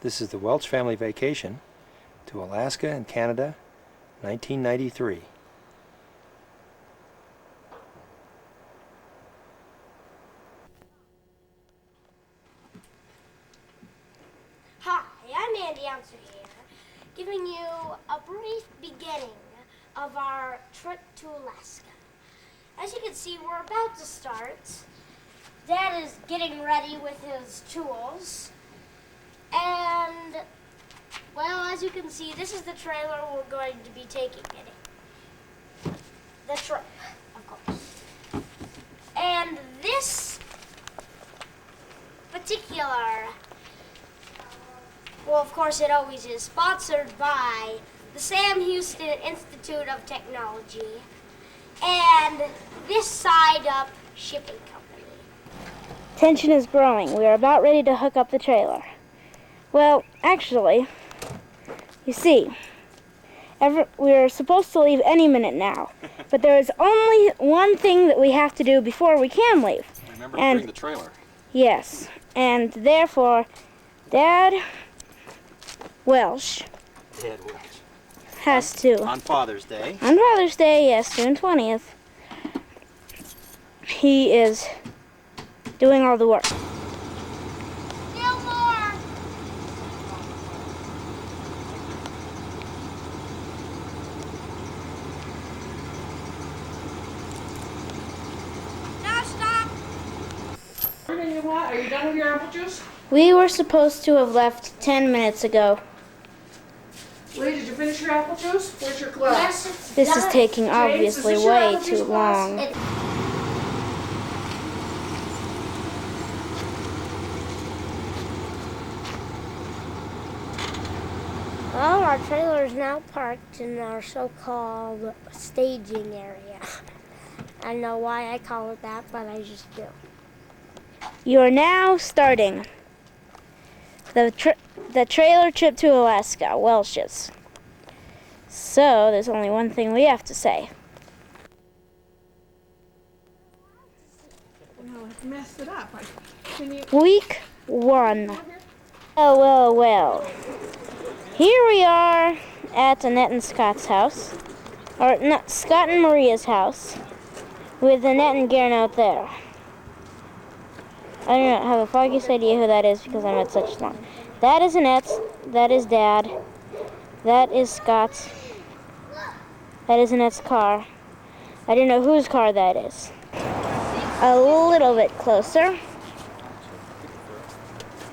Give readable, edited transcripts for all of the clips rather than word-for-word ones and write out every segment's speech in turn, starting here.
This is the Welch family vacation to Alaska and Canada, 1993. Hi, I'm Andy Ouncer here, giving you a brief beginning of our trip to Alaska. As you can see, we're about to start. Dad is getting ready with his tools. And, well, as you can see, this is the trailer we're going to be taking in it. The trip, of course. And this particular, well, of course it always is, sponsored by the Sam Houston Institute of Technology and this Side Up Shipping Company. Tension is growing. We are about ready to hook up the trailer. Well, actually, you see, we're supposed to leave any minute now, but there is only one thing that we have to do before we can leave. Remember to bring the trailer. Yes, and therefore, Dad Welsh has to. On Father's Day. On Father's Day, yes, June 20th. He is doing all the work. Still more! Now stop! Are you done with your apple juice? We were supposed to have left 10 minutes ago. Lee, did you finish your apple juice? Where's your glass? Yes, it's This done. is taking obviously is this your way apple juice too glass? long. Well, our trailer is now parked in our so-called staging area. I don't know why I call it that, but I just do. You are now starting the trailer trip to Alaska, Welsh's. So, there's only one thing we have to say. No, I messed it up. Week 1. Oh, well. Here we are at Annette and Scott's house. Or, not Scott and Maria's house. With Annette and Garen out there. I don't have the foggiest idea who that is because I'm at such long. That is Annette. That is Dad. That is Scott's. That is Annette's car. I don't know whose car that is. A little bit closer.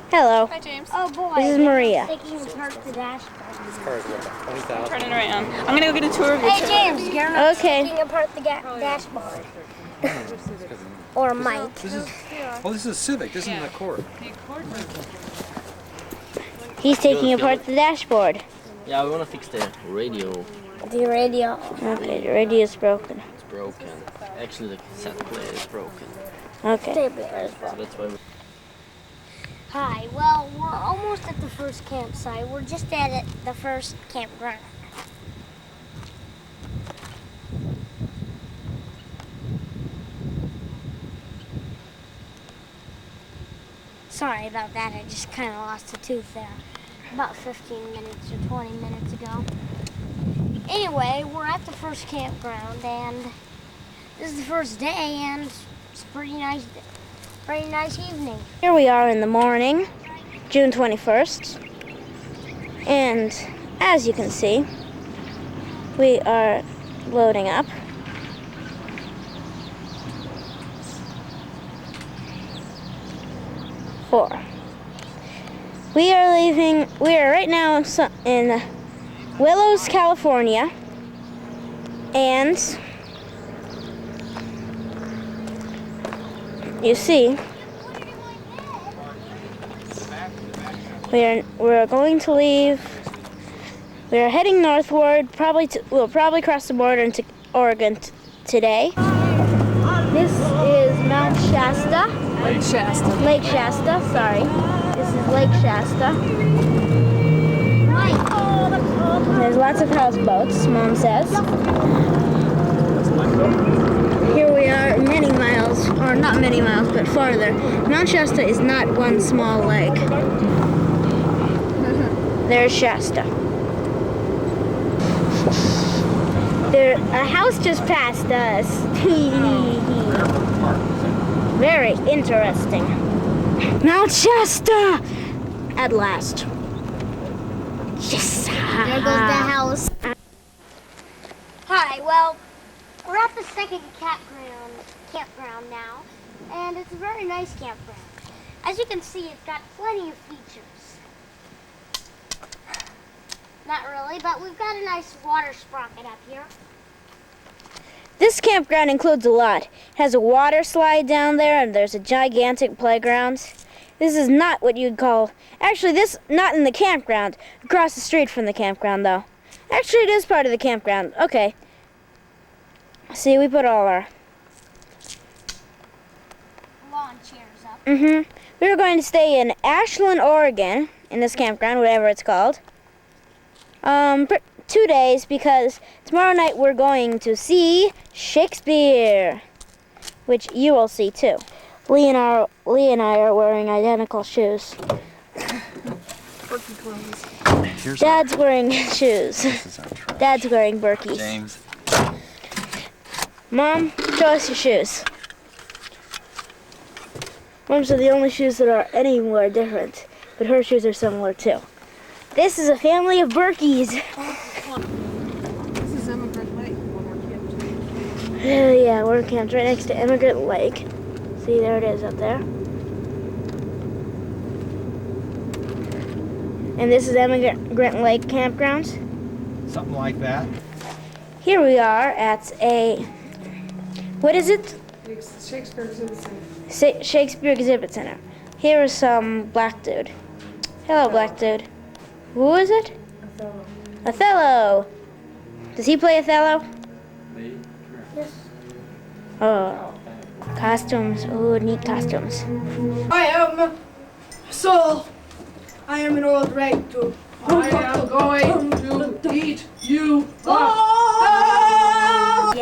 Hello. Hi, James. Oh boy. This is Maria. Taking apart the dashboard. This car is what, 20,000? Turning around. I'm going to go get a tour of your Hey trailer. James, you're Okay. taking apart the dashboard. Or Mike. This is a Civic. This isn't an Accord. He's taking apart the dashboard. Yeah, we want to fix the radio. The radio. Okay, the radio is broken. It's broken. Actually, the cassette player is broken. Okay. Tape it as So well. that's why we... Hi, well, we're almost at the first campsite. We're just at the first campground. Sorry about that, I just kind of lost a tooth there. About 15 minutes or 20 minutes ago. Anyway, we're at the first campground, and this is the first day, and it's a pretty nice evening. Here we are in the morning, June 21st. And as you can see, we are loading up. We are right now in Willows, California, and you see, we're going to leave. We are heading northward. We'll probably cross the border into Oregon today. This is Mount Shasta. Lake Shasta. Lake Shasta, sorry. This is Lake Shasta. There's lots of houseboats, Mom says. Here we are many miles, or not many miles, but farther. Mount Shasta is not one small lake. There's Shasta. A house just passed us. Very interesting. Mount Shasta! At last. Yes! There goes the house. Hi, well, we're at the second campground now, and it's a very nice campground. As you can see, it's got plenty of features. Not really, but we've got a nice water sprocket up here. This campground includes a lot. It has a water slide down there, and there's a gigantic playground. This is not what you'd call... Actually, this not in the campground. Across the street from the campground, though. Actually, it is part of the campground. Okay. See, we put all our... Lawn chairs up. We were going to stay in Ashland, Oregon, in this campground, whatever it's called. 2 days, because tomorrow night we're going to see Shakespeare, which you will see too. Lee and I are wearing identical shoes. Dad's wearing shoes. Dad's wearing Berkeys. James. Mom, show us your shoes. Mom's are the only shoes that are anywhere different, but her shoes are similar too. This is a family of Berkeys. This is Immigrant Lake. Yeah, we're camped right next to Immigrant Lake. See, there it is up there. And this is Immigrant Lake Campground. Something like that. Here we are at a, what is it? Shakespeare Exhibit Center. Shakespeare Exhibit Center. Here is some black dude. Hello, black dude. Who is it? Othello. Othello. Does he play Othello? Yes. Oh, costumes. Oh, neat costumes. I am Saul. I am an old rag to. I am going to eat you up.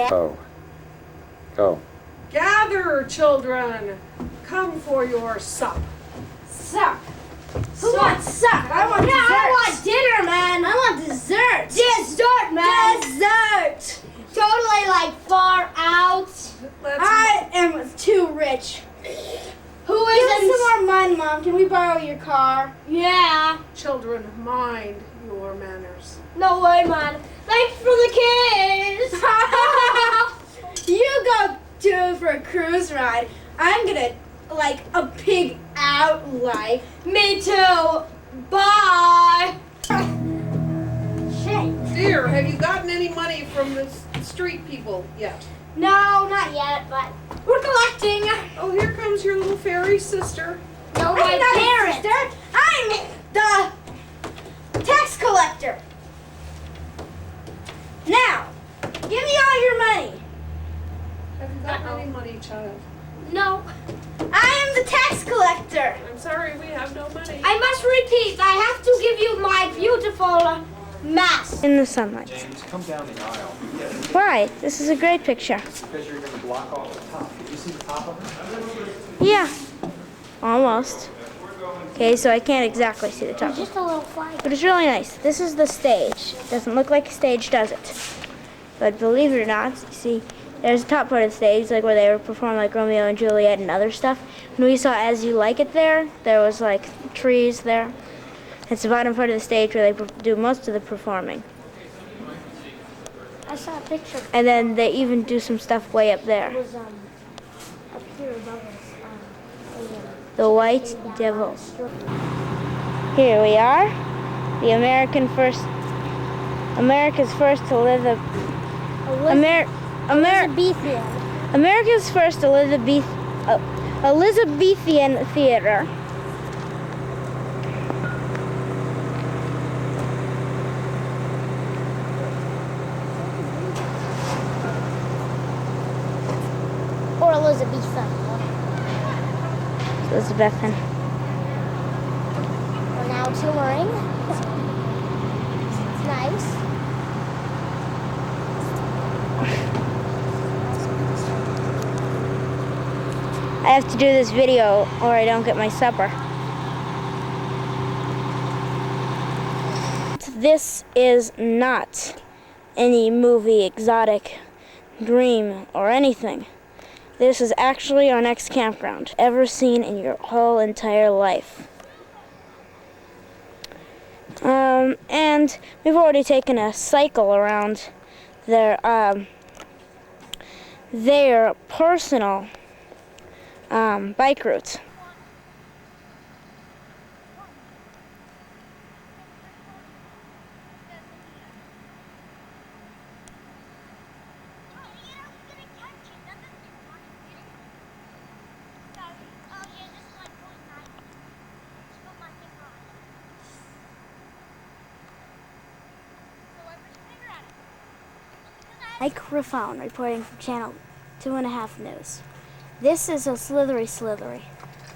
Go. Go. Gather, children. Come for your sup. Suck. Who wants suck? I want dessert. I want dinner, man. I want dessert. Dessert, man. Dessert. Totally like far out. I am too rich. Who Give us isn't? some more money, Mom. Can we borrow your car? Yeah. Children, mind your manners. No way, man. Thanks for the kiss. You go do for a cruise ride. I'm gonna like a pig out life. Me too. Bye. Shit. Dear, have you gotten any money from the street people yet? No, not yet, but we're collecting. Oh, here comes your little fairy sister. No, my I'm not a parents. sister. I'm the tax collector. Now, give me all your money. Have you gotten any money, child? No. I am the tax collector. I'm sorry, we have no money. I must repeat, I have to give you my beautiful mask. In the sunlight. James, come down the aisle. Why? This is a great picture. Because you're going to block off the top. Did you see the top of it? Yeah. Almost. Okay, so I can't exactly see the top. Just a little flag. But it's really nice. This is the stage. Doesn't look like a stage, does it? But believe it or not, you see, there's the top part of the stage, like where they were performing like Romeo and Juliet and other stuff. When we saw As You Like It there was like trees there. It's the bottom part of the stage where they do most of the performing. I saw a picture. And then they even do some stuff way up there. It was up here above us. The White Devil. Here we are. The America's first Elizabethan. America's first Elizabethan theater. Or Elizabethan. Elizabethan. We're now touring. It's nice. I have to do this video or I don't get my supper. this is not any movie, exotic, dream, or anything. This is actually our next campground ever seen in your whole entire life. And we've already taken a cycle around their personal bike route. Microphone reporting from Channel 2.5 News. This is a slithery.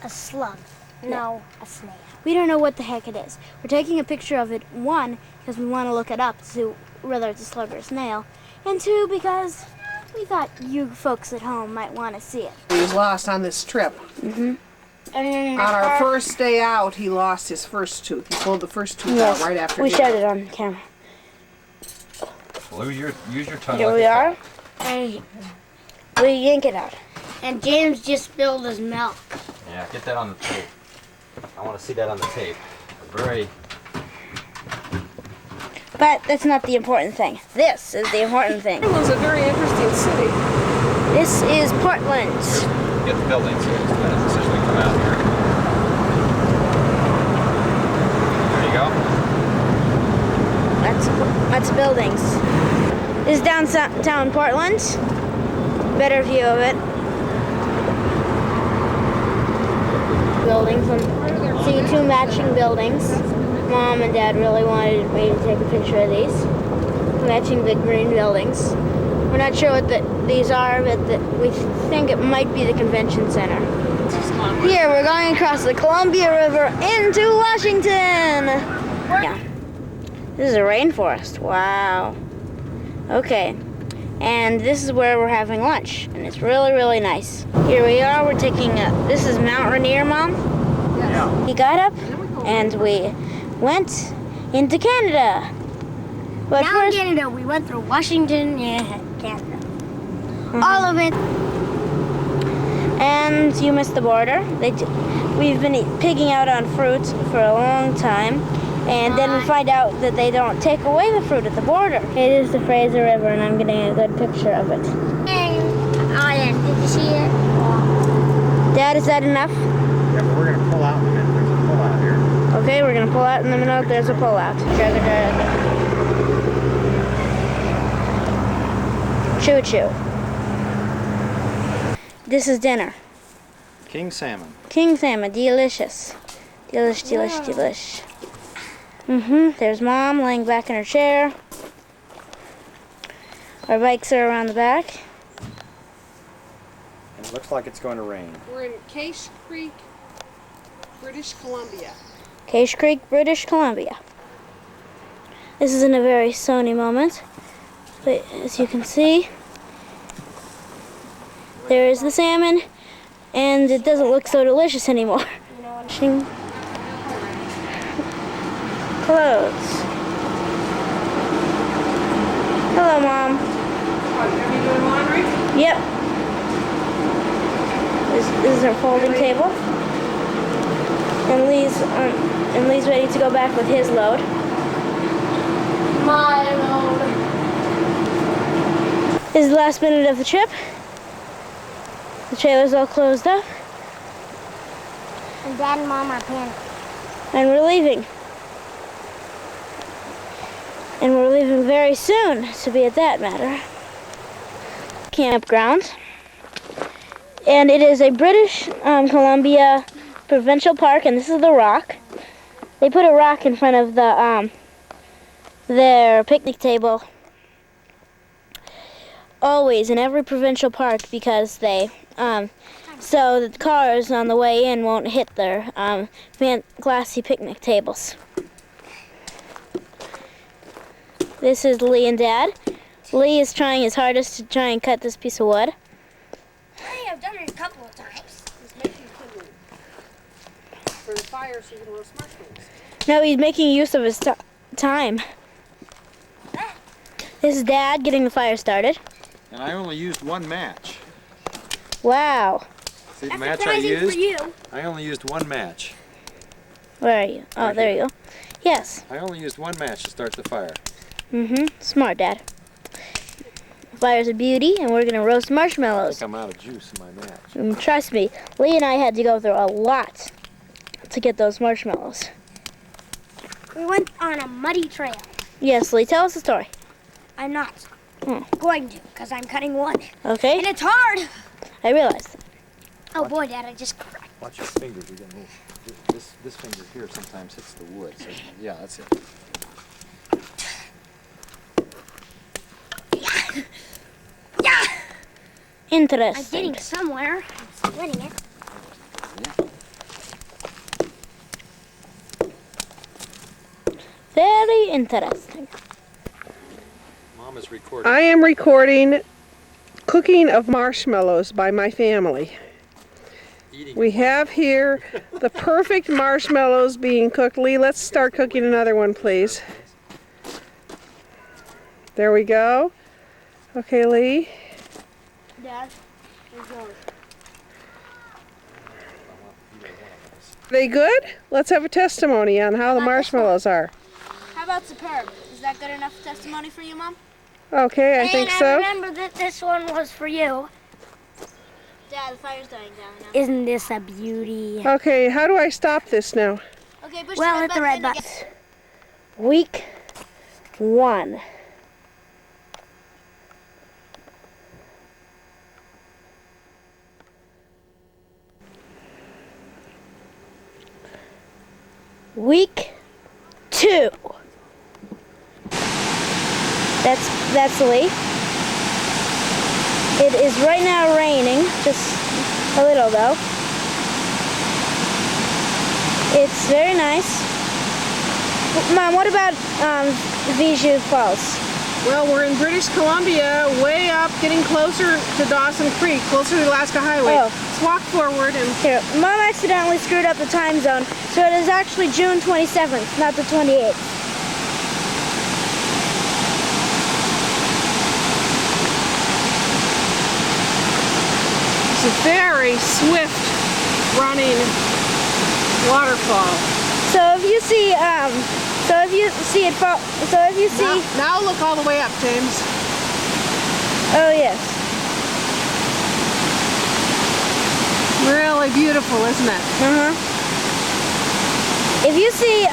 A slug. No, a snail. We don't know what the heck it is. We're taking a picture of it, one, because we want to look it up to see whether it's a slug or a snail, and two, because we thought you folks at home might want to see it. He was lost on this trip. And On our first day out, he lost his first tooth. He pulled the first tooth out right after we dinner. showed it on camera. Well, use your tongue. Here like we a are. And, We yank it out. and James just spilled his milk. Yeah, get that on the tape. I want to see that on the tape. Very. But that's not the important thing. This is the important thing. Portland's a very interesting city. This is Portland. Get the buildings here. It's going to essentially come out here. There you go. That's buildings. This is downtown Portland. Better view of it. Buildings. I'm seeing two matching buildings. Mom and Dad really wanted me to take a picture of these. Matching the green buildings. We're not sure what these are, but we think it might be the convention center. Here, we're going across the Columbia River into Washington. Yeah. This is a rainforest. Wow. Okay. And this is where we're having lunch. And it's really, really nice. Here we are. We're taking this is Mount Rainier, Mom? Yeah. We got up and we went into Canada. But Now first, in Canada, we went through Washington and Canada. All of it. and you missed the border. We've been pigging out on fruit for a long time. And then we find out that they don't take away the fruit at the border. It is the Fraser River, and I'm getting a good picture of it. Did you see it? Dad, is that enough? Yeah, but we're gonna pull out in a minute. There's a pull out here. Okay, we're gonna pull out in a minute. There's a pull out. Choo choo. This is dinner. King salmon. King salmon, delicious. Delish, delish, delish. There's Mom laying back in her chair. Our bikes are around the back. And it looks like it's going to rain. We're in Case Creek, British Columbia. Case Creek, British Columbia. This isn't a very Sony moment, but as you can see, there is the salmon, and it doesn't look so delicious anymore. Washing clothes. Hello, Mom. What, are you doing laundry? Yep. This is our folding table. And Lee's ready to go back with his load. My load. This is the last minute of the trip. The trailer's all closed up. And Dad and Mom are panicking. And we're leaving. And we're leaving very soon, to be at that matter. Campground. And it is a British Columbia provincial park, and this is the rock. They put a rock in front of the their picnic table always in every provincial park because they so the cars on the way in won't hit their glassy picnic tables. This is Lee and Dad. Lee is trying his hardest to try and cut this piece of wood. I've done it a couple of times. He's making kindling for the fire so you can roast mushrooms. No, he's making use of his time. This is Dad getting the fire started. And I only used one match. Wow. See the That's match I surprising used? for you. I only used one match. Where are you? Oh, Right there here. you go. Yes. I only used one match to start the fire. Mm-hmm. Smart, Dad. Fire's a beauty, and we're gonna roast I marshmallows. think I'm out of juice in my match. Trust me, Lee and I had to go through a lot to get those marshmallows. We went on a muddy trail. Yes, Lee, tell us a story. I'm not Hmm. going to, because I'm cutting wood. Okay? And it's hard. I realized. Oh boy, Dad, I just cracked. Watch your fingers. You're gonna move. This finger here sometimes hits the wood. So yeah, that's it. Yeah! I'm Interesting. getting somewhere. I'm splitting it. Very interesting. Mom is recording. I am recording cooking of marshmallows by my family. Eating. We have here the perfect marshmallows being cooked. Lee, let's start cooking another one, please. There we go. Okay, Lee. Dad, here's yours. Are they good? Let's have a testimony on how the marshmallows are. How about superb? Is that good enough testimony for you, Mom? Okay, I think And I so. remember that this one was for you. Dad, the fire's dying down now. Isn't this a beauty? Okay, how do I stop this now? Okay, push Well, the hit the red button button. Week 1. Week 2. That's Lee. It is right now raining, just a little though. It's very nice. Mom, what about Viju Falls? Well, we're in British Columbia, way up, getting closer to Dawson Creek, closer to the Alaska Highway. Oh. Let's walk forward and Here, Mom accidentally screwed up the time zone, so it is actually June 27th, not the 28th. it's a very swift running waterfall. So if you see, Now look all the way up, James. oh yes, Really beautiful, isn't it? If you see,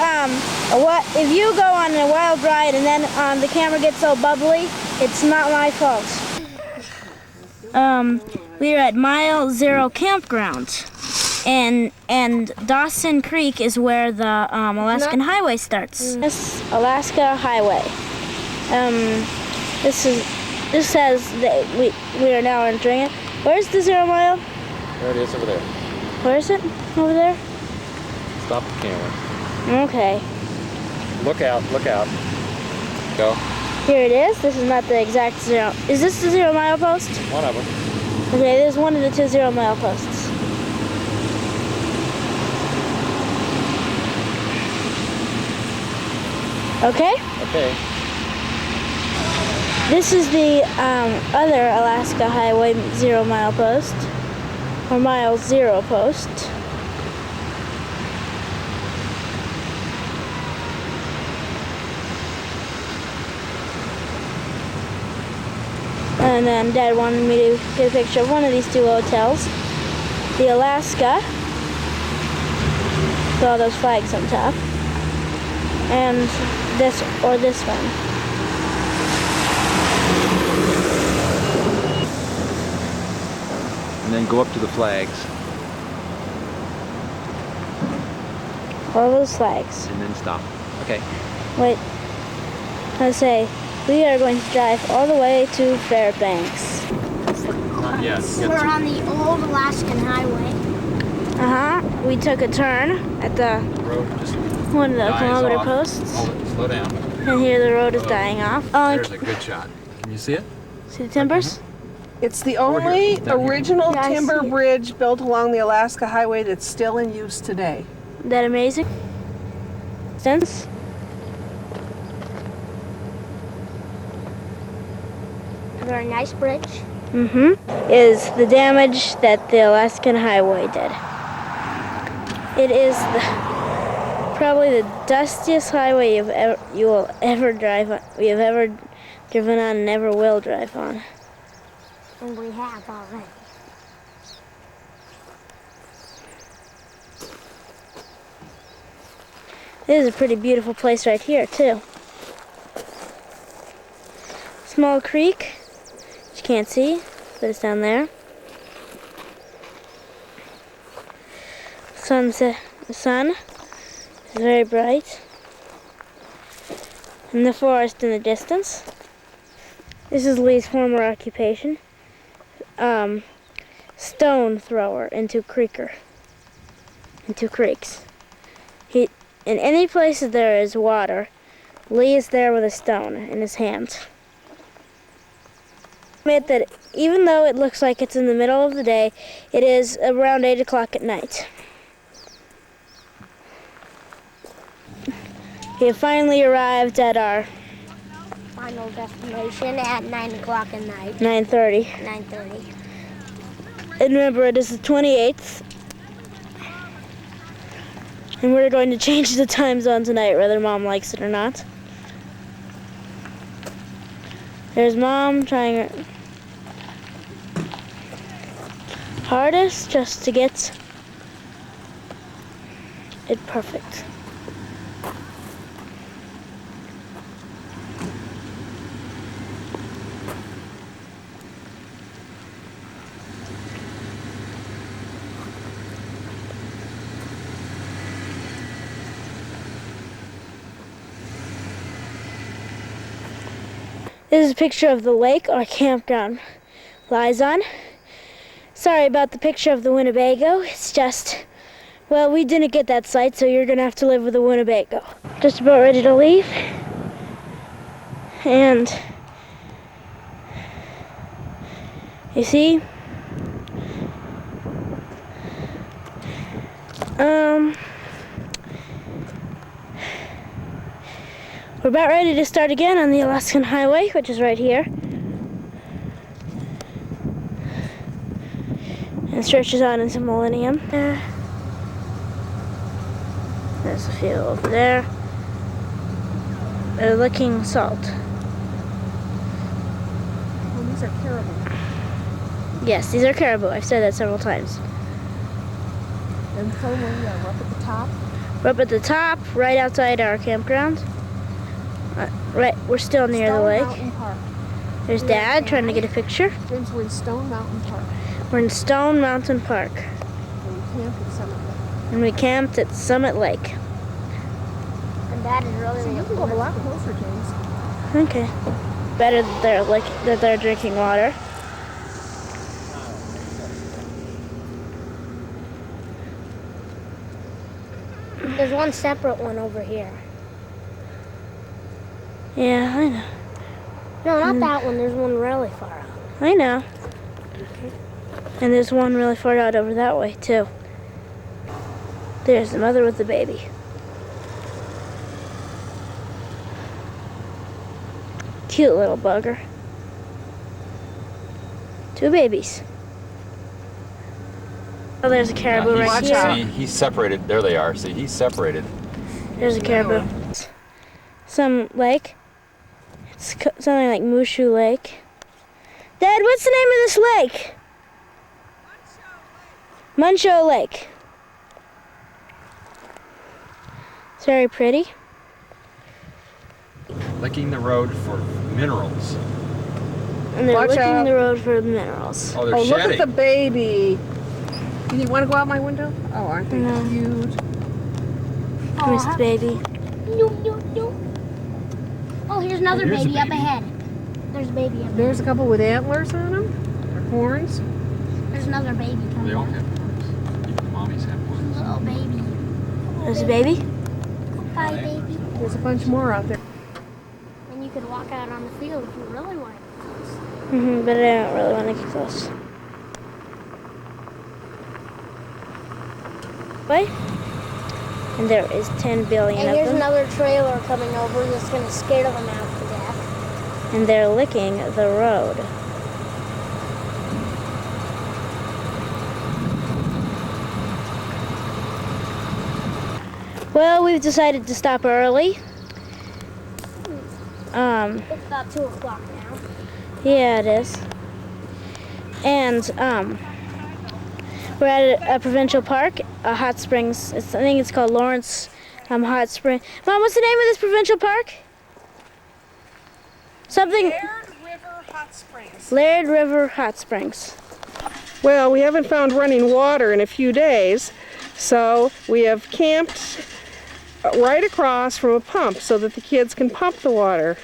if you go on a wild ride and then the camera gets so bubbly, it's not my fault. We are at Mile 0 campground, and Dawson Creek is where the Alaskan Highway starts. This Alaska Highway. This says that we are now entering it. Where's the 0 mile? There it is over there. Where is it? Over there? Stop the camera. Okay. Look out, look out. Go. Here it is. This is not the exact 0. Is this the 0 mile post? One of them. Okay, there's one of the 2 0 mile posts. Okay. Okay. This is the other Alaska Highway 0 mile post, or mile 0 post. And then Dad wanted me to get a picture of one of these 2 hotels. The Alaska, with all those flags on top, and this one. And then go up to the flags All those flags. and then stop. Okay. Wait, I say, we are going to drive all the way to Fairbanks. Yes. We're on the old Alaskan Highway. We took a turn at the Road just one of the dies kilometer off. posts, Hold it. Slow down. and here the road is dying off. There's a good shot. Can you see it? See the timbers? It's the only Down here. original Yeah, I timber see it. bridge built along the Alaska Highway that's still in use today. Isn't that amazing? Since very nice bridge. Is the damage that the Alaskan Highway did. It is probably the dustiest highway you will ever drive on. We have ever driven on and never will drive on. And we have already. This is a pretty beautiful place right here, too. Small creek, which you can't see, but it's down there. The sun is very bright. And the forest in the distance. This is Lee's former occupation. Stone thrower into creeks. In any place that there is water, Lee is there with a stone in his hand. Admit that even though it looks like it's in the middle of the day, it is around 8 o'clock at night. We have finally arrived at our Final destination at 9 o'clock at night. 9:30. 9:30. And remember, it is the 28th. And we're going to change the time zone tonight, whether Mom likes it or not. There's Mom trying her hardest just to get it perfect. This is a picture of the lake our campground lies on. Sorry about the picture of the Winnebago. It's just, well, we didn't get that site, so you're gonna have to live with a Winnebago. Just about ready to leave. And you see, we're about ready to start again on the Alaskan Highway, which is right here. And stretches on into Millennium. There's a few over there. They're looking salt. Oh, these are caribou. Yes, these are caribou. I've said that several times. And so we are up at the top. We're up at the top, right outside our campground. Right, we're still near the lake. Mountain Park. There's Dad trying to get a picture. James, we're in Stone Mountain Park. We're in Stone Mountain Park. And we camped at Summit Lake. And we camped at Summit Lake. And that is really So you can go a lot closer, James. Okay. Better that they're drinking water. There's one separate one over here. Yeah, I know. No, not that one. There's one really far out. I know. And there's one really far out over that way, too. There's the mother with the baby. Cute little bugger. 2 babies. Oh, there's a caribou right here. See, he's separated. There they are. See, he's separated. There's a caribou. Some lake. It's something like Mushu Lake. Dad, what's the name of this lake? Muncho Lake. It's very pretty. Licking the road for minerals. And they're Watch licking out. the road for the minerals. Oh, they're Oh, look shedding. at the baby. Do you want to go out my window? Oh, aren't they No. cute? Here's the baby. No, no, no. Oh, here's another Here's a baby up baby. ahead. There's a baby up ahead. There's a couple with antlers on them, or horns. There's another baby coming They all up. have horns. Even the mommies have horns. Little baby. There's a baby. Bye, baby. There's a bunch more out there. And you could walk out on the field if you really wanted to. But I don't really want to get close. Wait. And there is 10 billion And of here's them. another trailer coming over that's going to scare them out to death. and they're licking the road. Well, we've decided to stop early. It's about 2 o'clock now. Yeah, it is. And we're at a provincial park, a hot springs. I think it's called Lawrence Hot Spring. Mom, what's the name of this provincial park? Something. Laird River Hot Springs. Laird River Hot Springs. Well, we haven't found running water in a few days, so we have camped right across from a pump so that the kids can pump the water.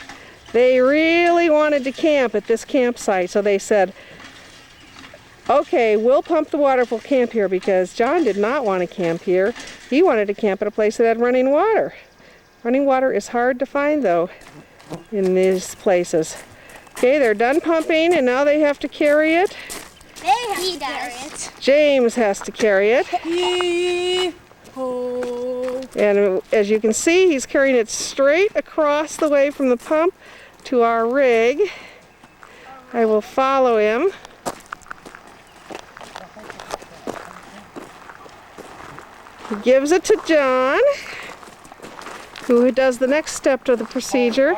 They really wanted to camp at this campsite, so they said, okay, we'll pump the water if we'll camp here, because John did not want to camp here. He wanted to camp at a place that had running water. Running water is hard to find, though, in these places. Okay, they're done pumping, and now they have to carry it. He does. James has to carry it. And as you can see, he's carrying it straight across the way from the pump to our rig. I will follow him. He gives it to John, who does the next step to the procedure.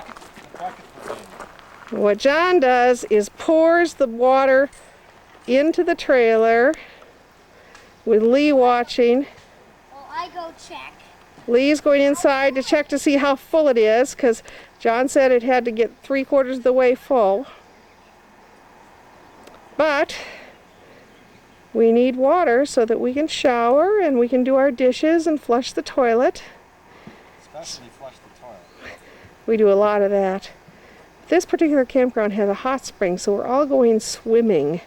What John does is pours the water into the trailer with Lee watching. Well, I go check. Lee's going inside to check to see how full it is, because John said it had to get 3/4 of the way full. But we need water so that we can shower and we can do our dishes and flush the toilet. Especially flush the toilet. We do a lot of that. This particular campground has a hot spring, so we're all going swimming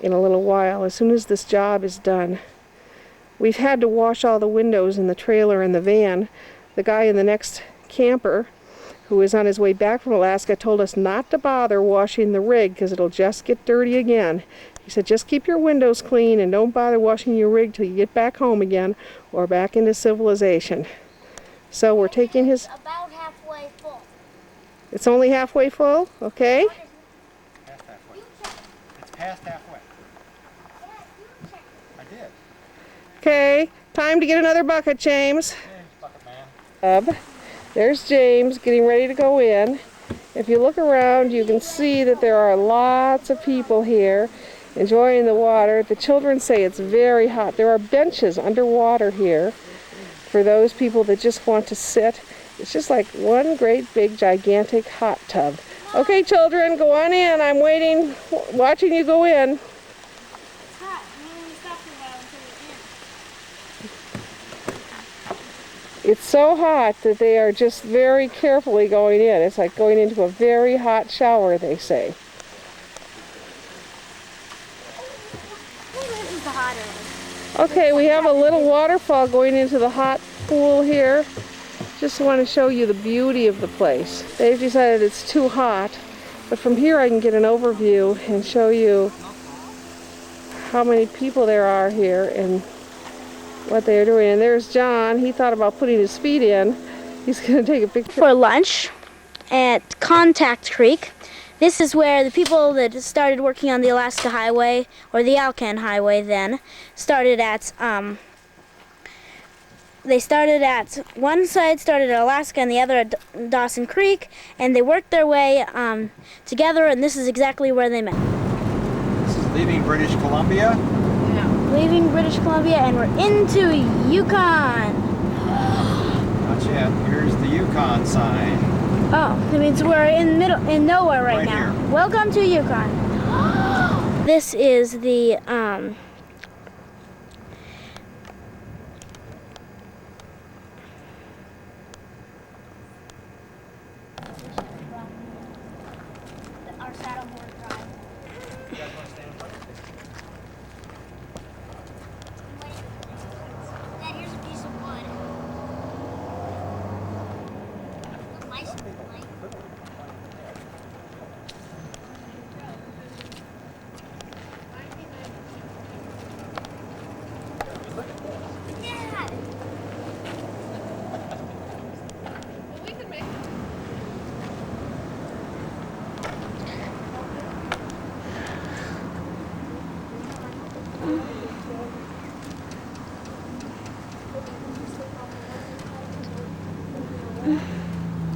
in a little while as soon as this job is done. We've had to wash all the windows in the trailer and the van. The guy in the next camper, who is on his way back from Alaska, told us not to bother washing the rig because it'll just get dirty again. He said, just keep your windows clean and don't bother washing your rig till you get back home again or back into civilization. So we're taking his... About halfway full. It's only halfway full? Okay. Past halfway. It's past halfway. I did. Okay, time to get another bucket, James. James, bucket man. There's James getting ready to go in. If you look around, you can see that there are lots of people here enjoying the water. The children say it's very hot. There are benches underwater here for those people that just want to sit. It's just like one great big gigantic hot tub. Okay, children, go on in. I'm waiting, watching you go in. It's hot. You only stop for a while until you're in. It's so hot that they are just very carefully going in. It's like going into a very hot shower, they say. This is the hotter one. Okay, we have a little waterfall going into the hot pool here. Just want to show you the beauty of the place. They've decided it's too hot, but from here I can get an overview and show you how many people there are here and what they are doing. And there's John. He thought about putting his feet in. He's going to take a picture. For lunch at Contact Creek. This is where the people that started working on the Alaska Highway, or the Alcan Highway then, started at, one side started at Alaska and the other at Dawson Creek, and they worked their way together, and this is exactly where they met. This is leaving British Columbia. Leaving British Columbia, and we're into Yukon. Not yet. Here's the Yukon sign. Oh, that means we're in nowhere right now. Here. Welcome to Yukon. This is the Our saddleboard drive. You guys want to stand up? Dad, here's a piece of wood. Look nice and light. Dad!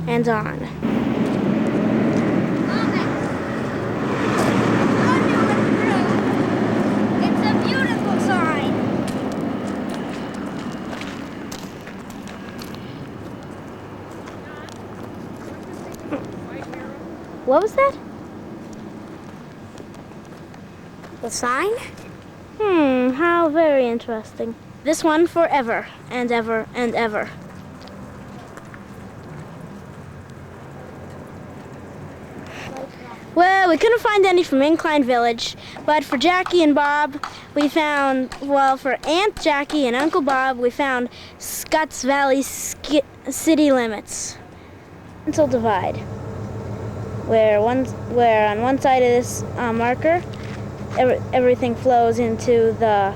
and on. It's a beautiful sign. What was that? The sign? How very interesting. This one forever and ever and ever. Well, we couldn't find any from Incline Village, but for Jackie and Bob, we found, well, for Aunt Jackie and Uncle Bob, we found Scotts Valley city limits. Until divide, where on one side of this marker, everything flows into the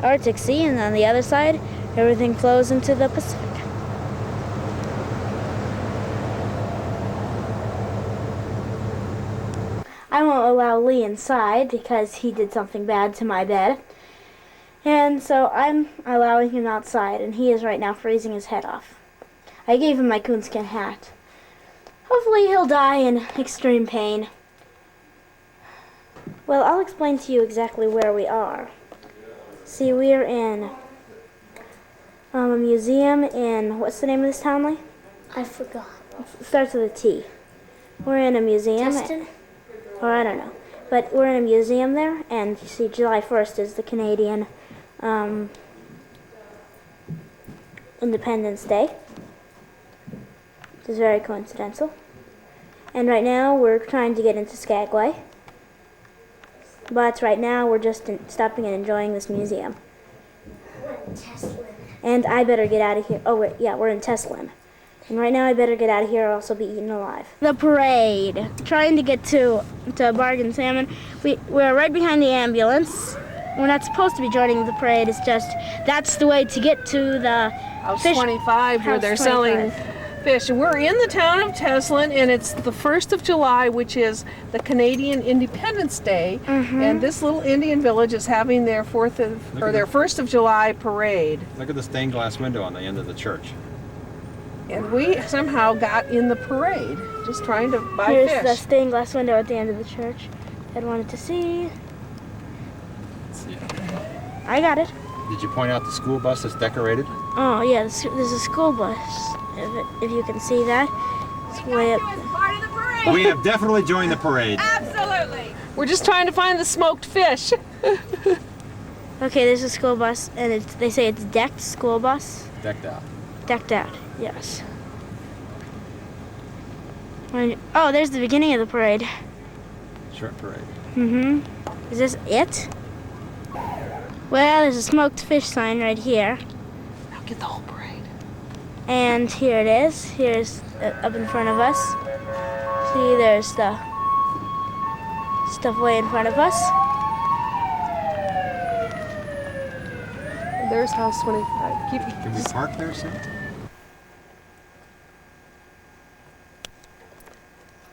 Arctic Sea, and on the other side, everything flows into the Pacific. I won't allow Lee inside because he did something bad to my bed. And so I'm allowing him outside, and he is right now freezing his head off. I gave him my coonskin hat. Hopefully he'll die in extreme pain. Well, I'll explain to you exactly where we are. See, we're in a museum in, what's the name of this town, Lee? I forgot. It starts with a T. We're in a museum. Justin? Or I don't know. But we're in a museum there, and you see July 1st is the Canadian Independence Day, which is very coincidental. And right now we're trying to get into Skagway. But right now we're just stopping and enjoying this museum. We're in Teslin. And I better get out of here. Oh, wait, yeah, we're in Teslin. And right now I better get out of here or else I'll be eaten alive. The parade. Trying to get to Bargain Salmon. We're right behind the ambulance. We're not supposed to be joining the parade. It's just, that's the way to get to the House fish 25, where House they're 25. selling fish. We're in the town of Teslin, and it's the 1st of July, which is the Canadian Independence Day. And this little Indian village is having their 1st of July parade. Look at the stained glass window on the end of the church. And we somehow got in the parade, just trying to buy Here's fish. the stained glass window at the end of the church. Ed wanted to see. I got it. Did you point out the school bus that's decorated? Oh yeah, there's a school bus. If you can see that, it's way up. Part of the parade. We have definitely joined the parade. Absolutely. We're just trying to find the smoked fish. Okay, there's a school bus, and they say it's decked school bus. Decked out. Decked out, yes. Oh, there's the beginning of the parade. Short parade. Is this it? Well, there's a smoked fish sign right here. Now get the whole parade. And here it is. Here's up in front of us. See, there's the stuff way in front of us. There's House 25. Can we park there, sir?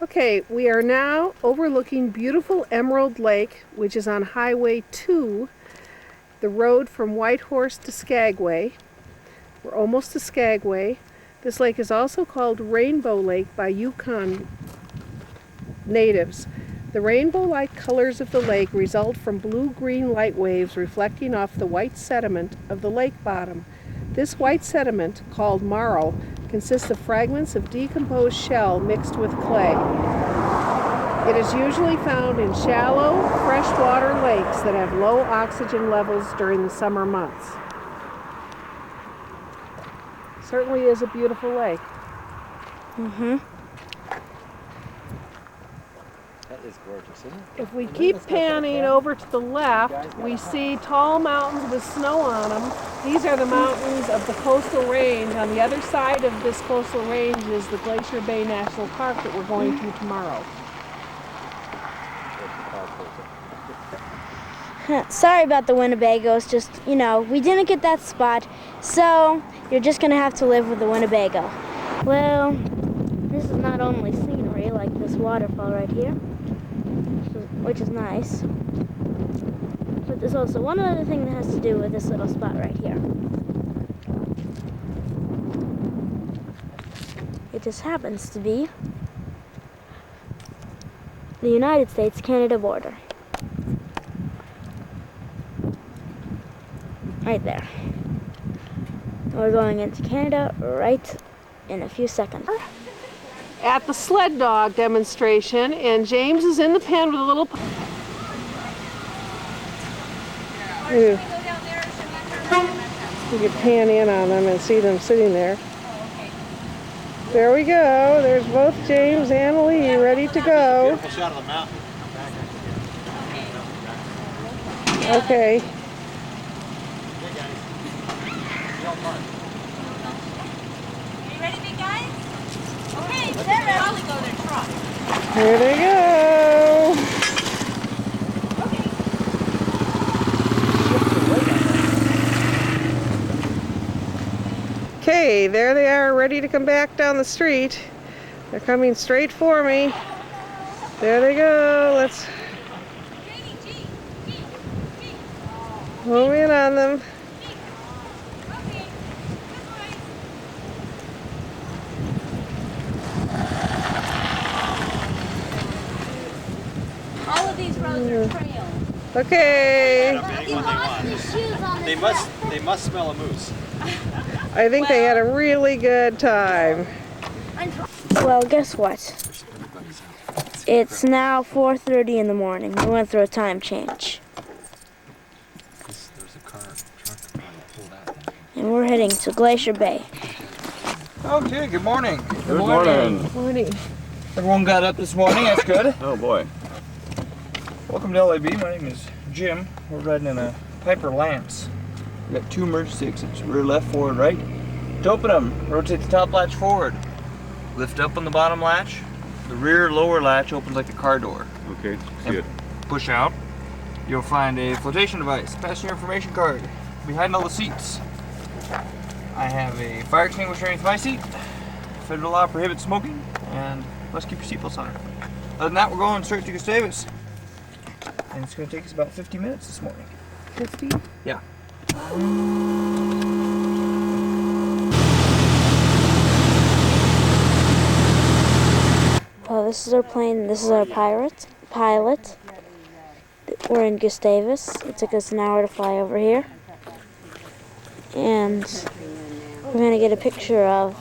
Okay, we are now overlooking beautiful Emerald Lake, which is on Highway 2, the road from Whitehorse to Skagway. We're almost to Skagway. This lake is also called Rainbow Lake by Yukon natives. The rainbow-like colors of the lake result from blue-green light waves reflecting off the white sediment of the lake bottom. This white sediment, called marl, consists of fragments of decomposed shell mixed with clay. It is usually found in shallow, freshwater lakes that have low oxygen levels during the summer months. Certainly is a beautiful lake. That is gorgeous, isn't it? If we keep panning over to the left, we see tall mountains with snow on them. These are the mountains of the coastal range. On the other side of this coastal range is the Glacier Bay National Park that we're going to tomorrow. Sorry about the Winnebagos, just, you know, we didn't get that spot, so you're just gonna have to live with the Winnebago. Well, this is not only scenery, like this waterfall right here, which is nice, but there's also one other thing that has to do with this little spot right here. just happens to be the United States-Canada border. Right there. We're going into Canada right in a few seconds. At the sled dog demonstration, and James is in the pen with a little... Ooh. You can pan in on them and see them sitting there. There we go. There's both James and Lee ready to go. Beautiful shot of the mountain. Okay. You ready, big guys? Okay, they're ready. Probably go there, try. Here they go. Okay, there they are, ready to come back down the street. They're coming straight for me. There they go. Let's home in on them. All of these roads are trails. Okay. You lost your shoes on the They must smell a moose. I think they had a really good time. Well, guess what? It's now 4:30 in the morning. We went through a time change. And we're heading to Glacier Bay. Okay, good morning. Good morning. Morning. Everyone got up this morning, that's good. Oh boy. Welcome to LAB, my name is Jim. We're riding in a Piper Lance. We got 2 emergency exits, rear left, forward right. To open them, rotate the top latch forward. Lift up on the bottom latch. The rear lower latch opens like a car door. Okay, see it. Push out. You'll find a flotation device, passenger information card, behind all the seats. I have a fire extinguisher underneath my seat. Federal law prohibits smoking, and let's keep your seatbelts on. Other than that, we're going straight to Gustavus. And it's going to take us about 50 minutes this morning. 50? Yeah. Well, this is our plane. This is our pilot. We're in Gustavus. It took us an hour to fly over here. And we're going to get a picture of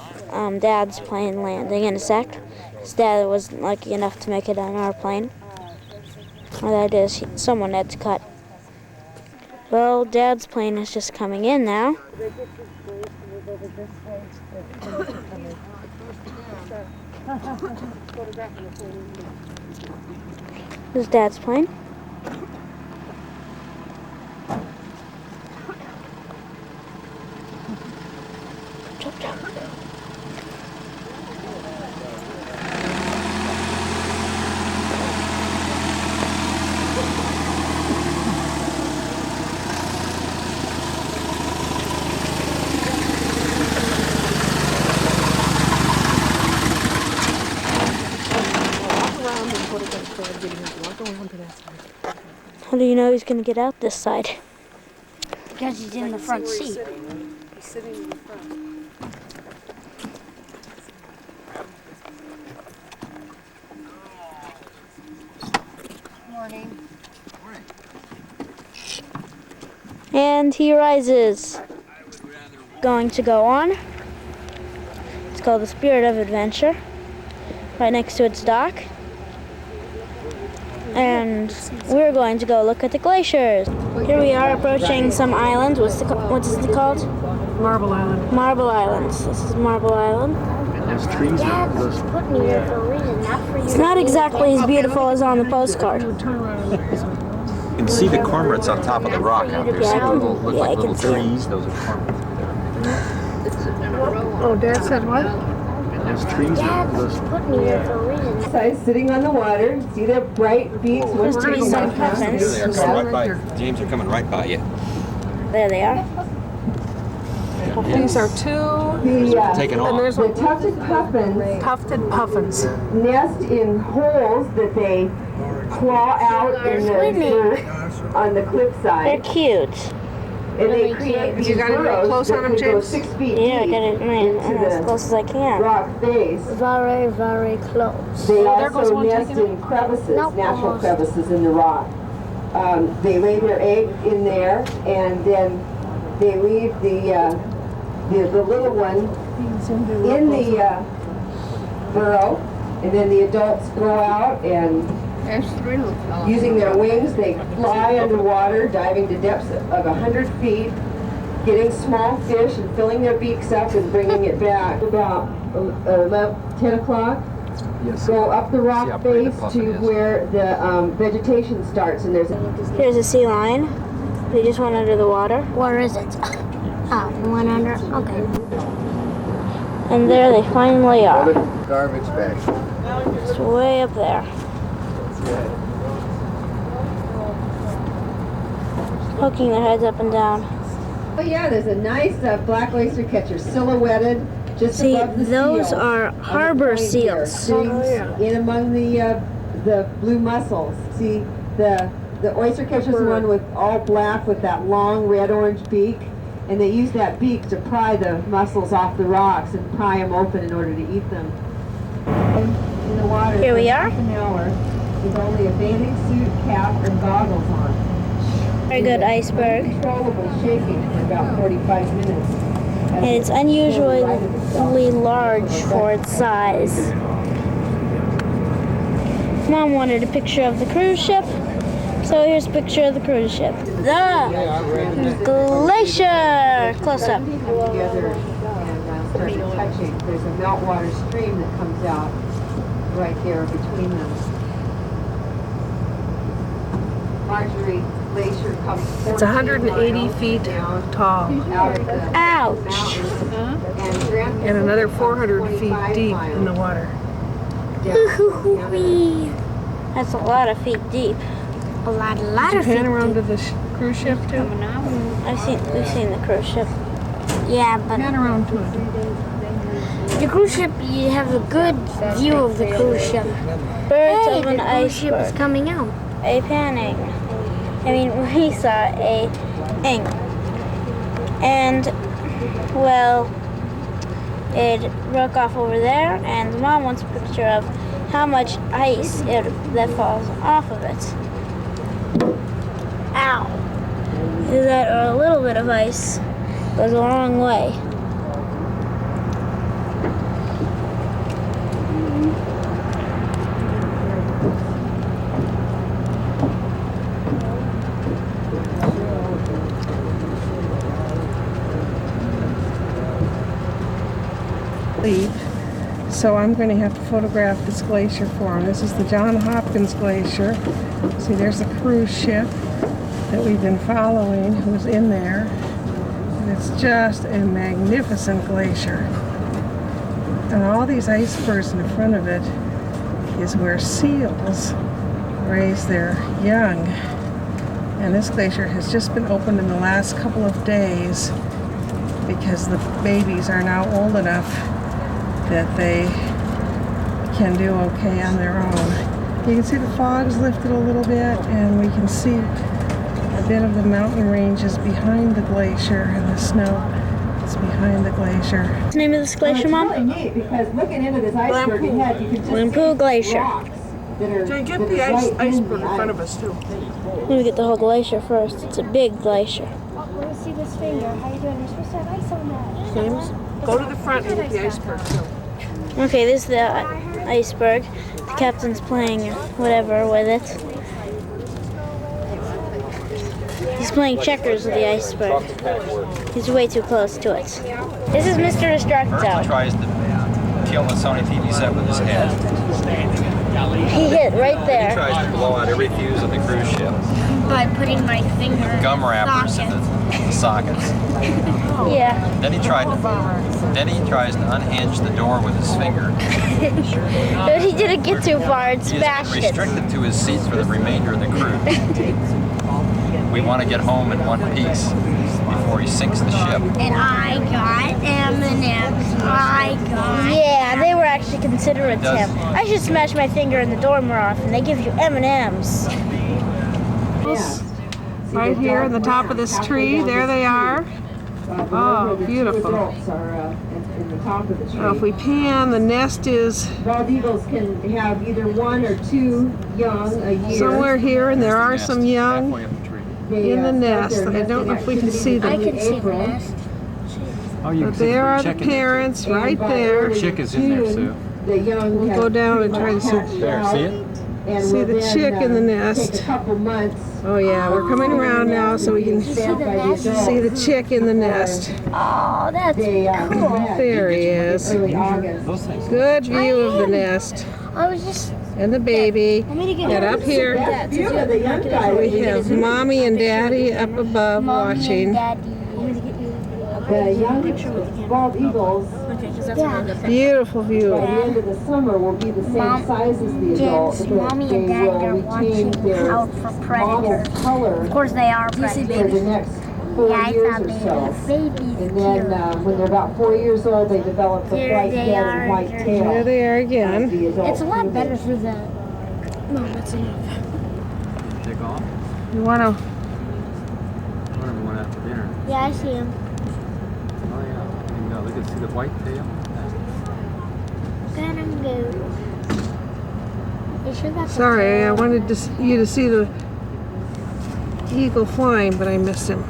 Dad's plane landing in a sec. His dad wasn't lucky enough to make it on our plane. Or that is, someone had to cut. Well, Dad's plane is just coming in now. This is Dad's plane. Jump, jump. How do you know he's going to get out this side? Because he's in the front seat. He's sitting in the front. Morning. And he rises. Going to go on. It's called the Spirit of Adventure. Right next to its dock. And we're going to go look at the glaciers. Here we are approaching some island. What is it called? Marble Island. Marble Islands. This is Marble Island. There's trees there. Dad's put me here for a reason, not for you. It's not exactly as beautiful as on the postcard. You can see the cormorants on top of the rock out there. See the little, look like little trees? Those are cormorants. Oh, Dad said what? There's trees there. Dad's put me here for a reason. Sitting on the water, see their bright beaks. Supposed to be some puffins. They're coming right by. James, they're coming right by you. There they are. These are two. Taking And off. there's the tufted puffins nest in holes that they claw out in the dirt on the They're cliffside. cute. And they create these You got it real burrows close that on them, could go James? 6 feet Yeah, I deep got it into as close as I the can. rock face. Very, very close. They there goes also one nest taking in crevices, Nope, natural almost. crevices in the rock. They lay their egg in there, and then they leave the little one in the burrow, and then the adults go out and using their wings, they fly underwater, diving to depths of 100 feet, getting small fish and filling their beaks up and bringing it back. About 10 o'clock, go up the rock face to where the vegetation starts, and there's Here's a sea lion. They just went under the water. Where is it? Oh, one under. Okay. And there they finally are. Garbage bag. It's way up there. Poking their heads up and down. Oh yeah, there's a nice black oyster catcher silhouetted just See, above the those seal are on the harbor point there. seals. In among the blue mussels. See, the oyster catcher's the one with all black with that long red-orange beak, and they use that beak to pry the mussels off the rocks and pry them open in order to eat them. In the water Here we for are. half an hour with only a bathing suit, cap, and goggles on. Very good iceberg. Uncontrollable shaking for about 45 minutes. And it's unusually large for its size. Mom wanted a picture of the cruise ship, so here's a picture of the cruise ship. The Glacier! Close up. Together and start touching. There's a meltwater stream that comes out right there between them. Marjorie Glacier comes It's 180 feet tall out of the Ouch! mountains, and another 400 feet deep in the water. That's a lot of feet deep. A lot Did of you pan feet. around to the cruise ship too? We've seen the cruise ship. Yeah, but Pan around to it. the cruise ship, you have a good view of the cruise ship. Birds Hey, of an the cruise ship is iceberg. coming out. A panning. We saw a ing. And, well, it broke off over there, and Mom wants a picture of how much ice that falls off of it. Ow. That or a little bit of ice goes a long way. So I'm going to have to photograph this glacier for him. This is the John Hopkins Glacier. See, there's a cruise ship that we've been following who's in there. And it's just a magnificent glacier. And all these icebergs in front of it is where seals raise their young. And this glacier has just been opened in the last couple of days because the babies are now old enough that they can do okay on their own. You can see the fog's lifted a little bit, and we can see a bit of the mountain ranges behind the glacier, and the snow is behind the glacier. What's the name of this glacier, Mom? It's really neat because looking into this iceberg ahead, you can just Lampu see Glacier. rocks that are, So you get that the are right iceberg in the front of ice. us too. Let me get the whole glacier first. It's a big glacier. Let me see this finger. How you doing? You're supposed to have ice on that. James, go to the front and get the iceberg too. Okay, this is the iceberg. The captain's playing whatever with it. He's playing checkers with the iceberg. He's way too close to it. This is Mr. Destructo. Tries to kill the Sony TV set with his head. He hit right He there. tries to blow out every fuse on the cruise ship. By putting my finger in Gum wrappers in socket. the sockets. Yeah. Then he tries to unhinge the door with his finger. But he didn't get too far and He is smashed it. restricted to his seat for the remainder of the cruise. We want to get home in one piece before he sinks the ship. And I got M&M's. Yeah, they were actually considerate to Does- him. I should smash my finger in the door more often. They give you M&Ms. Yeah. Right here in the top of this tree. There they are. Oh, beautiful. So if we pan, the nest is Bald eagles can have either 1 or 2 young a year. somewhere here, and there are some young Halfway up the tree. in the nest. I don't know if we can see I them. can see the nest. Oh, you But there are the parents right there. Chick is in there, Sue. The young We'll go down and try to see. There, see it? See the chick in the nest. Take a couple months. Oh yeah, we're coming around now so we can see the chick in the nest. Oh, that's cool. There he is. Early August. Those things. Good view of the nest I was just. and the baby. Get up here. View of the young guy. We have mommy and daddy up above watching. The young bald eagles Beautiful view. by the end of the summer will be the same size as the adult. James, mommy and They daddy will are retain watching their out for model predators. color Of course they are for predators. the next 4 Yeah, I years thought or they so. were babies. And then when they're about 4 years old, they develop the There white they head are. and white There tail. they are again. The adult It's a lot plumage. better for the. No, that's enough. Take off. You want to? Whatever went out for dinner. Yeah, I see him. Oh yeah. There you go. Look at see the white tail. Let him go. You sure that's a Sorry, I tail? wanted you to see the eagle flying, but I missed him.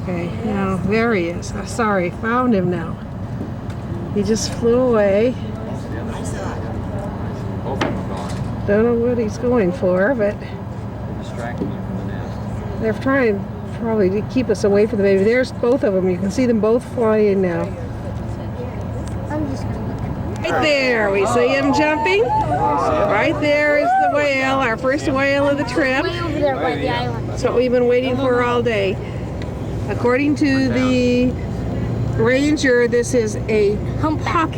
Okay, now there he is. Sorry, found him now. He just flew away. Both of them are gone. Don't know what he's going for, but They're distracting you from the nest. they're trying probably to keep us away from the baby. There's both of them. You can see them both flying now. I'm just gonna look. Right there, we see him jumping. Right there is the whale, our first whale of the trip. Way over there by the island. That's what we've been waiting for all day. According to the ranger, this is a Humpback.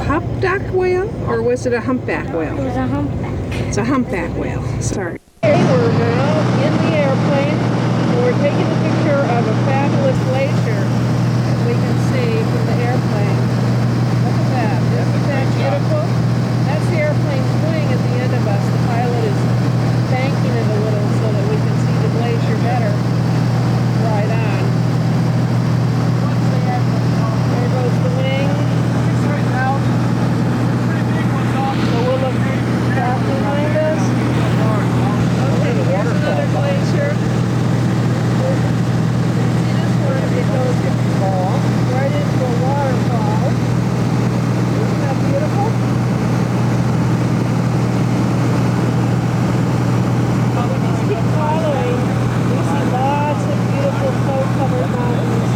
humpback whale, or was it a humpback It whale? was a humpback. It's a humpback whale. Sorry. Okay, we're now in the airplane. And we're taking a picture of a fabulous glacier that we can see from the airplane. Look at that. Isn't that beautiful? That's the airplane's wing at the end of us. The pilot is banking it a little so that we can see the glacier better. Right on. There goes the wing. So we'll look back behind us. Okay, here's another glacier. See this one? It goes right into a waterfall. Isn't that beautiful? But we just keep following. We see lots of beautiful snow-covered mountains.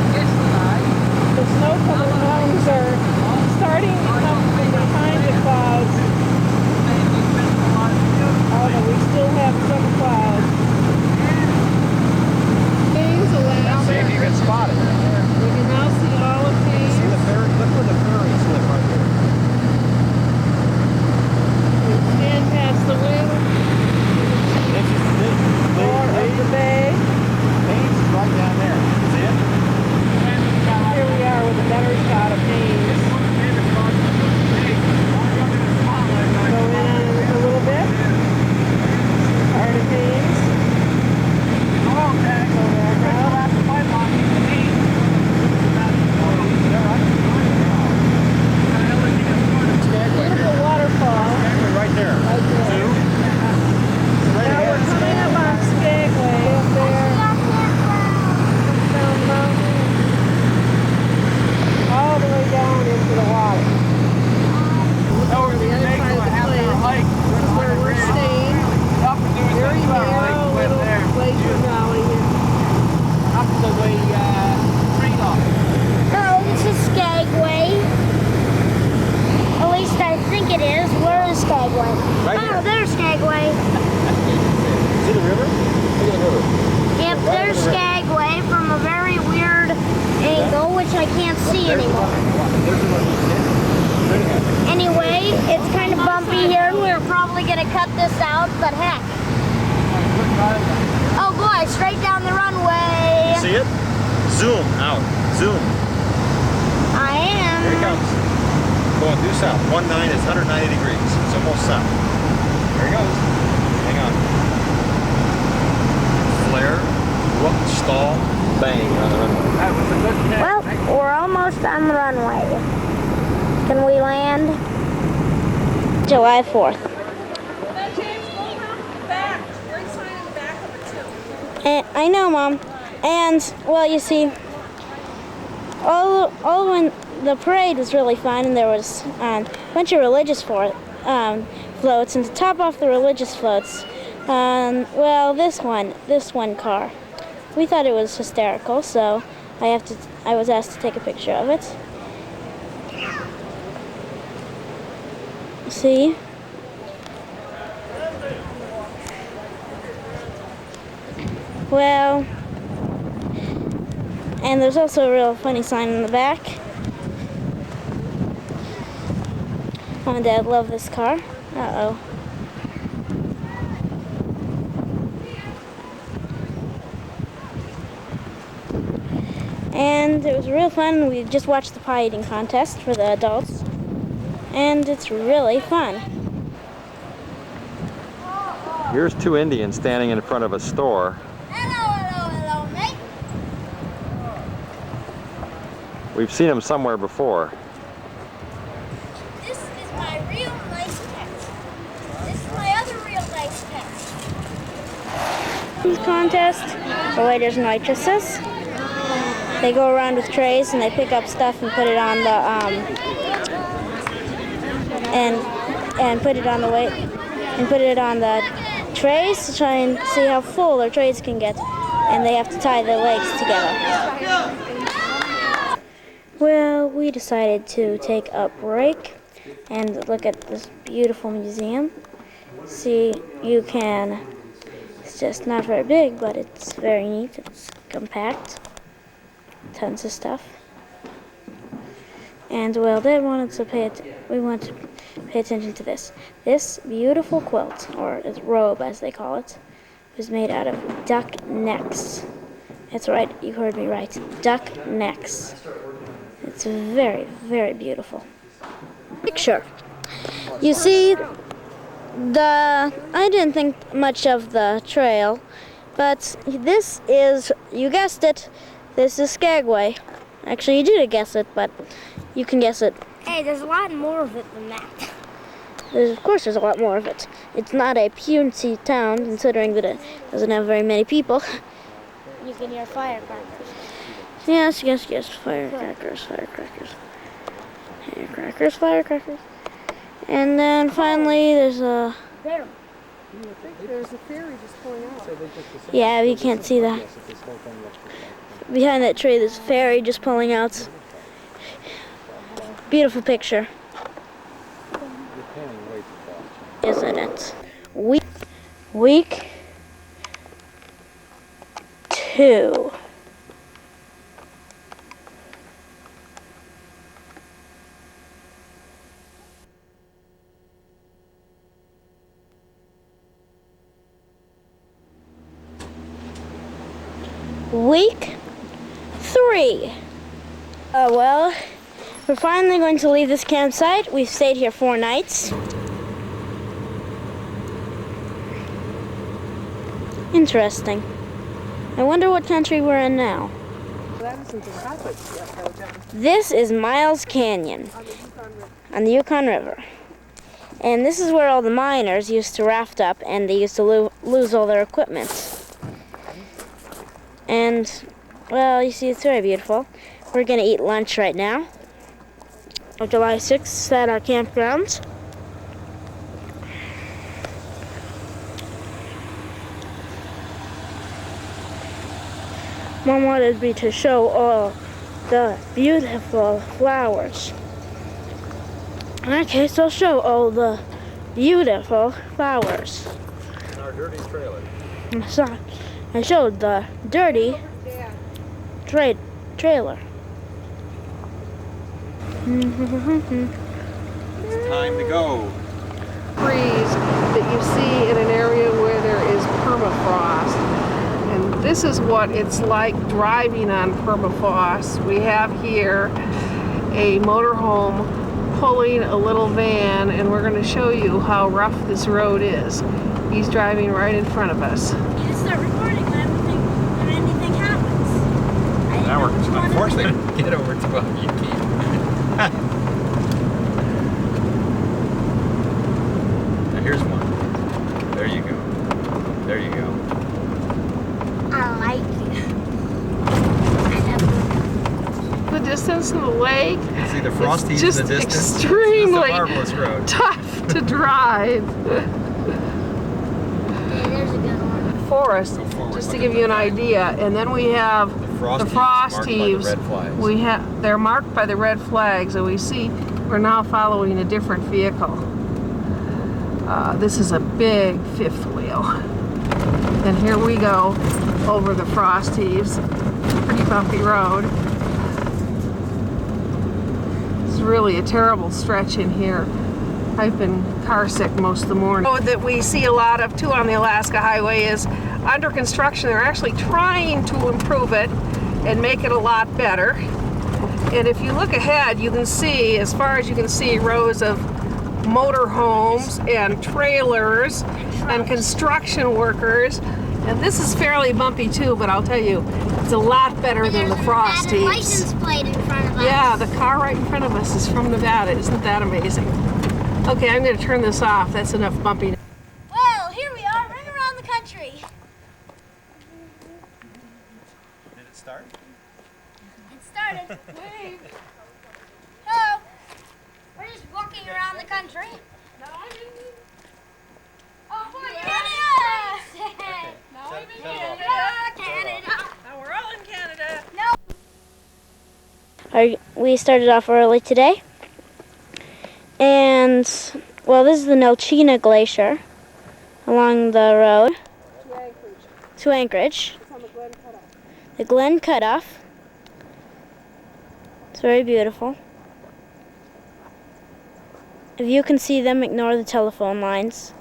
The snow-covered mountains are starting to come from behind the clouds, although we still have some clouds. Things around. See if you can spot it. We can now see all of these. See the ferry? Look where the ferry slip right there. We scan past the wind door of the bay. Haynes is right down there. See it? Here we are with a better shot of Haynes. Go in on it a little bit. Part of Haynes. Go there now. Beautiful waterfall. Right there. Right there. Now we're coming up on Skagway up there. Down the mountain. All the way down into the water. Over the other side of the place. This is where we're staying. Very narrow little glacier valley here. Oh, this is Skagway. At least I think it is. Where is Skagway? Oh, there's Skagway. See the river? Look at the river. Yep, there's Skagway from a very weird angle, which I can't see anymore. Anyway, it's kind of bumpy here. We're probably going to cut this out, but heck. Oh boy, straight down the runway. See it? zoom out. Zoom. I am. Here he comes. Going due south. 19 is 190 degrees. It's almost south. There he goes. Hang on. Flare. Whoop. Stall. Bang. On the runway. That was a good catch. Well, we're almost on the runway. Can we land? July 4th. I know, Mom. And, well, you see, all when the parade was really fun, and there was a bunch of religious floats, and to top off the religious floats, well, this one car. We thought it was hysterical, so I was asked to take a picture of it. See? Well, and there's also a real funny sign in the back. Mom and Dad love this car. Uh-oh. And it was real fun. We just watched the pie eating contest for the adults. And it's really fun. Here's two Indians standing in front of a store. Hello, mate. We've seen them somewhere before. This is my real nice pet. This is my other real nice pet. This contest for waiters and waitresses. They go around with trays and they pick up stuff and put it on the and put it on the trays to try and see how full their trays can get, and they have to tie their legs together. Well, we decided to take a break and look at this beautiful museum. See, it's just not very big, but it's very neat. It's compact. Tons of stuff. And well, we want to pay attention to this. This beautiful quilt, or robe as they call it, was made out of duck necks. That's right, you heard me right. Duck necks. It's very, very beautiful. Picture. You see, I didn't think much of the trail, but this is, you guessed it, this is Skagway. Actually, you did guess it, but you can guess it. Hey, there's a lot more of it than that. Of course there's a lot more of it. It's not a puny town, considering that it doesn't have very many people. You can hear firecrackers. Yes, firecrackers. Firecrackers. And then finally there's a... There's a ferry just pulling out. Yeah, you can't see that. Behind that tree, there's a ferry just pulling out. Beautiful picture. Isn't it? Week 2. Week 3. Well, we're finally going to leave this campsite. We've stayed here 4 nights. Interesting. I wonder what country we're in now. This is Miles Canyon on the Yukon River. And this is where all the miners used to raft up, and they used to lose all their equipment. And, well, you see, it's very beautiful. We're going to eat lunch right now. On July 6th at our campground. Mom wanted me to show all the beautiful flowers. In that case, I'll show all the beautiful flowers. In our dirty trailer. I showed the dirty trailer. It's time to go. Trees that you see in an area where there is permafrost. And This is what it's like driving on permafrost. We have here a motorhome pulling a little van, and we're going to show you how rough this road is. He's driving right in front of us. You just start recording when anything happens. Now we're unfortunately get over to you, Keith. Now here's one. There you go. There you go. I like it. The distance to the lake. See the frosties just in the distance? Extremely It's a marvelous road. tough to drive. Yeah, there's a good one. Forest, just to give you an idea. And then we have the frost heaves. They're marked by the red flags, and we see we're now following a different vehicle. This is a big fifth wheel. And here we go over the frost heaves. Pretty bumpy road. It's really a terrible stretch in here. I've been car sick most of the morning. The road that we see a lot of too on the Alaska Highway is under construction. They're actually trying to improve it and make it a lot better. And if you look ahead, you can see, as far as you can see, rows of motorhomes and trailers and construction workers. And this is fairly bumpy too, but I'll tell you, it's a lot better than the frost heaves. License plate in front of us. Yeah, the car right in front of us is from Nevada. Isn't that amazing? Okay, I'm going to turn this off. That's enough bumping. Well, here we are, running around the country. Did it start? It started. Hello. We're just walking around the country. Oh, boy, Canada! Canada! Now we're all in Canada. We started off early today. And, well, this is the Nelchina Glacier along the road to Anchorage. The Glen Cutoff. It's very beautiful. If you can see them, ignore the telephone lines.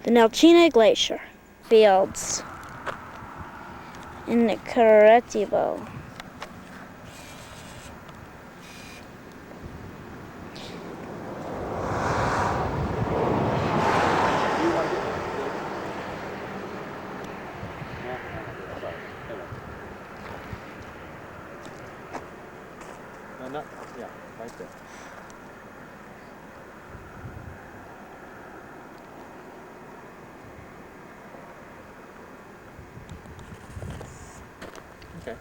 The Nelchina Glacier fields in Curitiba. Yeah, right there. Okay.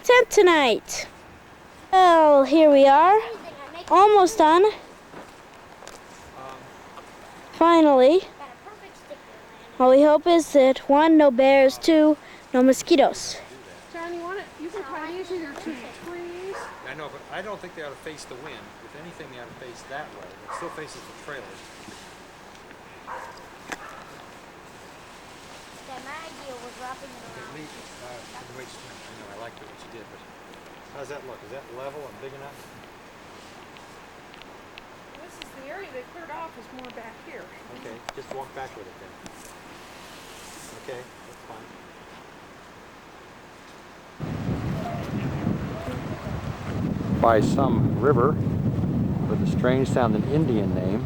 Tent tonight. Well, here we are. Almost done. Finally. All we hope is that 1, no bears, 2, no mosquitoes. John, you can tie these either to the trees. I know, but I don't think they ought to face the wind. If anything, they ought to face that way. It still faces the trailer. My idea was wrapping it around. I know, I liked what you did, but how does that look? Is that level and big enough? This is the area they cleared off is more back here. Okay, just walk back with it then. Okay, that's fine. By some river with a strange sounding Indian name.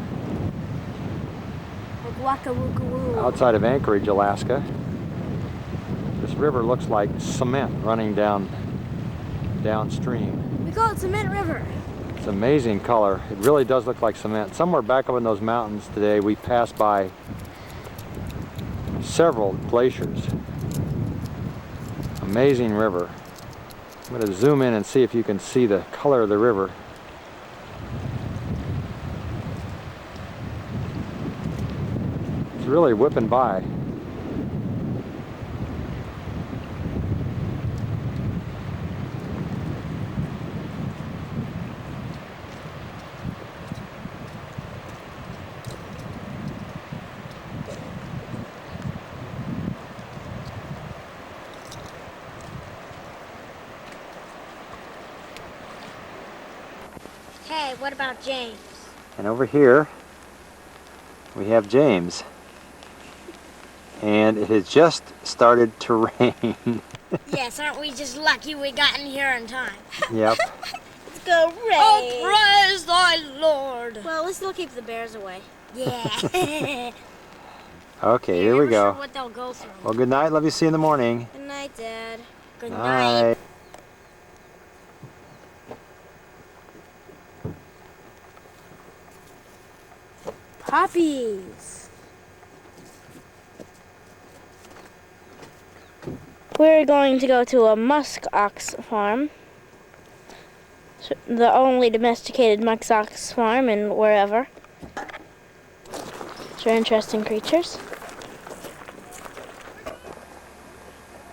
Outside of Anchorage, Alaska. This river looks like cement running downstream. We call it Cement River. It's amazing color. It really does look like cement. Somewhere back up in those mountains today, we passed by several glaciers. Amazing river. I'm going to zoom in and see if you can see the color of the river. It's really whipping by. Hey, what about James? And over here, we have James. And it has just started to rain. Yes, aren't we just lucky we got in here in time? Yep. Let's go rain. Oh, praise thy Lord. Well, at least they'll keep the bears away. Yeah. Okay, here we go. Sure what they'll go through. Well, good night. Love you. See you in the morning. Good night, Dad. Good night. Night. Poppies. We're going to go to a musk ox farm. The only domesticated musk ox farm in wherever. Which are interesting creatures.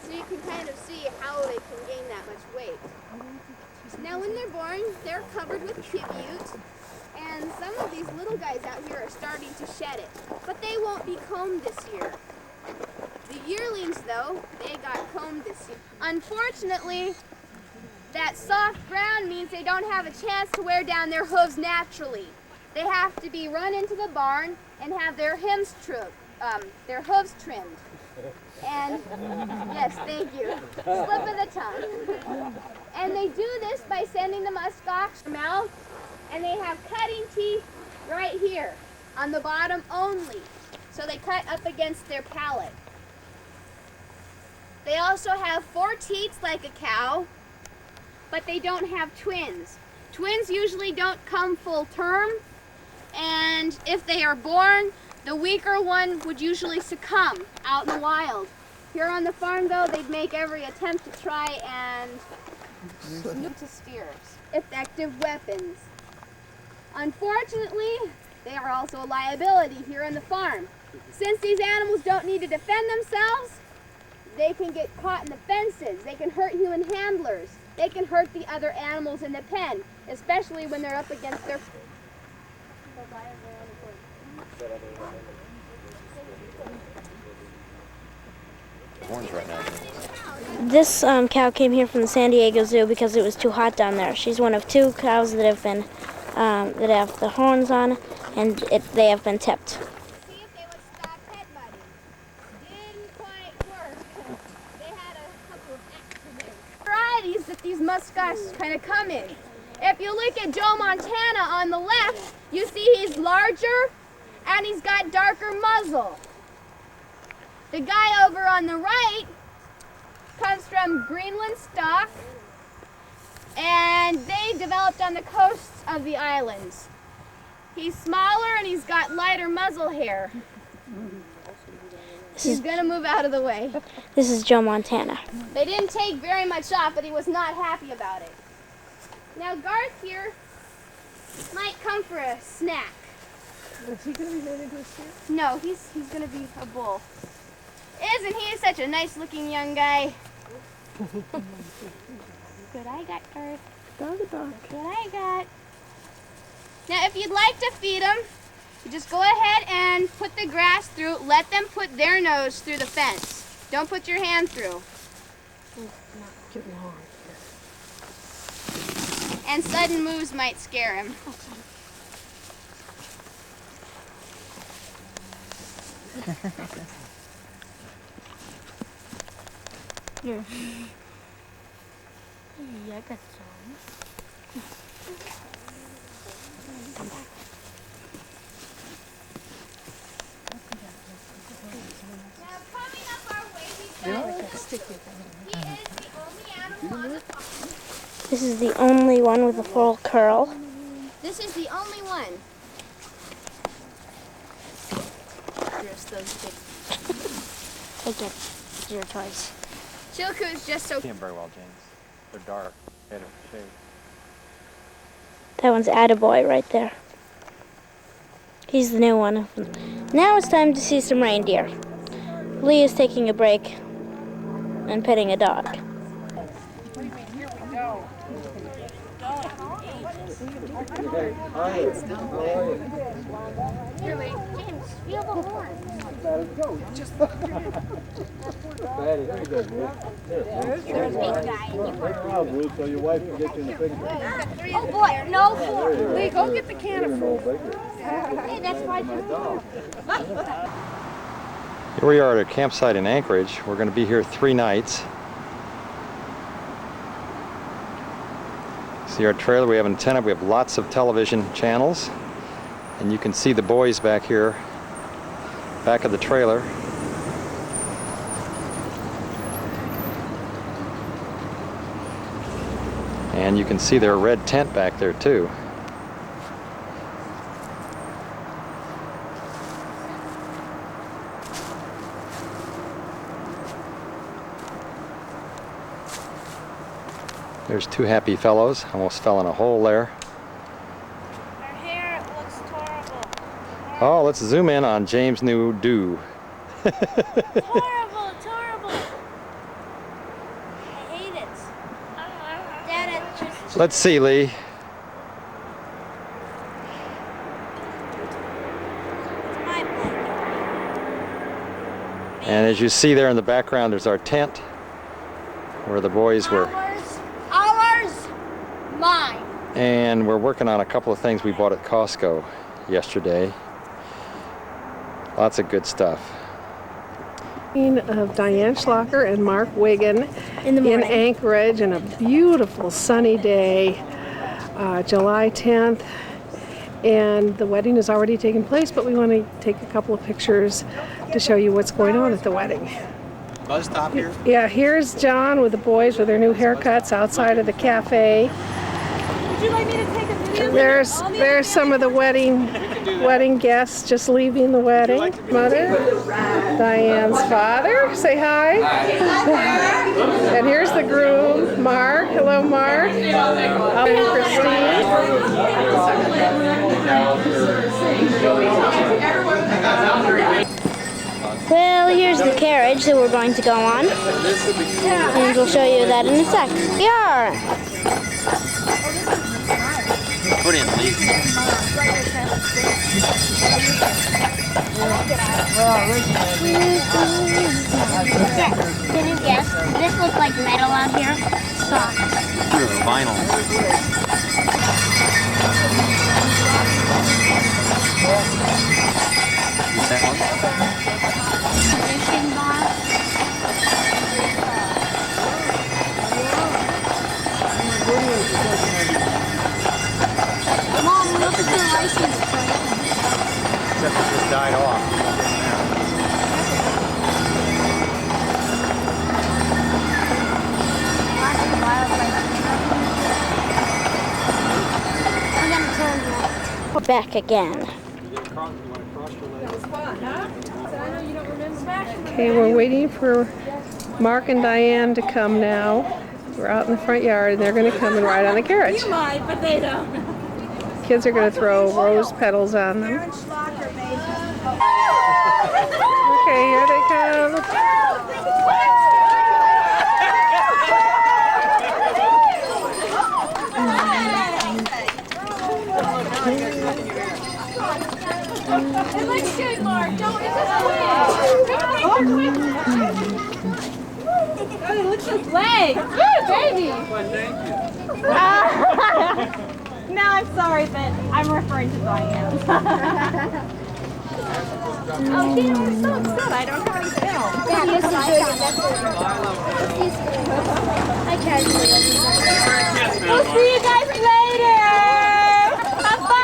So you can kind of see how they can gain that much weight. Now when they're born, they're covered with tribute, and some of these little guys out here are starting to shed it, but they won't be combed this year. The yearlings, though, they got combed this year. Unfortunately, that soft brown means they don't have a chance to wear down their hooves naturally. They have to be run into the barn and have their hooves trimmed. And, yes, thank you. Slip of the tongue. And they do this by sending the musk ox mouth, and they have cutting teeth right here on the bottom only. So they cut up against their palate. They also have 4 teats like a cow, but they don't have twins. Twins usually don't come full term, and if they are born, the weaker one would usually succumb out in the wild. Here on the farm, though, they'd make every attempt to try and snoop to steers. Effective weapons. Unfortunately, they are also a liability here on the farm. Since these animals don't need to defend themselves, they can get caught in the fences. They can hurt human handlers. They can hurt the other animals in the pen, especially when they're up against their... Horns right now. This cow came here from the San Diego Zoo because it was too hot down there. She's one of 2 cows that have been that have the horns on, and they have been tipped. See if they would stop headbutting. Didn't quite work. They had a couple of accidents. Varieties that these muskox kind of come in. If you look at Joe Montana on the left, you see he's larger and he's got darker muzzle. The guy over on the right comes from Greenland stock, and they developed on the coasts of the islands. He's smaller and he's got lighter muzzle hair. He's gonna move out of the way. This is Joe Montana. They didn't take very much off, but he was not happy about it. Now Garth here might come for a snack. Is he going to be made into a steer? No, he's gonna be a bull. Isn't he such a nice looking young guy? Good eye got, Garth. Dog. Good eye got. Now if you'd like to feed them, you just go ahead and put the grass through. Let them put their nose through the fence. Don't put your hand through. And sudden moves might scare him. Here. Yeah, I got some. Come back. Now coming up our way, we found he is the only animal on the farm. This is the only one with a full curl. This is the only one. Here's those big. Take it. Your toys. Chilku is just so. See them very well, James. They're dark. Better shade. That one's Attaboy right there. He's the new one. Now it's time to see some reindeer. Lee is taking a break and petting a dog. James, feel the horn. There's a big guy. So your wife can get you in the picture. Oh boy, no four. Lee, go get the can of food. Hey, that's why you Here we are at a campsite in Anchorage. We're going to be here 3 nights. See our trailer, we have an antenna, we have lots of television channels. And you can see the boys back here, back of the trailer. And you can see their red tent back there too. There's 2 happy fellows, almost fell in a hole there. Our hair looks horrible. Oh, let's zoom in on James' new do. It's horrible, it's horrible. I hate it. Dad, it just... Let's see, Lee. It's my blanket. And as you see there in the background, there's our tent where the boys were. Ours, mine. And we're working on a couple of things we bought at Costco yesterday. Lots of good stuff. Of Diane Schlocker and Mark Wiggin In the morning. Anchorage on a beautiful sunny day, July 10th. And the wedding has already taken place, but we want to take a couple of pictures to show you what's going on at the wedding. Buzz top here. Yeah, here's John with the boys with their new haircuts outside of the cafe. Would you like me to take a video? There's some of the wedding guests just leaving the wedding. Mother, Diane's father, say hi. And here's the groom, Mark. Hello, Mark. And Christine. Well, here's the carriage that we're going to go on. And we'll show you that in a sec. We are. Put in, please. Can you guess? This looks like metal out here. Soft. Vinyl. Is that one? Fishing bar. Mom, look at the license plate. Except it just died off. I'm gonna turn left. Back again. Okay, we're waiting for Mark and Diane to come now. We're out in the front yard and they're going to come and ride on the carriage. You might, but they don't. Kids are going to throw rose petals on them. Okay, here they come. It looks good, Mark. Don't it? Look at his leg. Good, baby. No, I'm sorry, but I'm referring to Diane. Oh, he was so upset. I don't know how he felt. I tried to do it. We'll see you guys later. Have fun.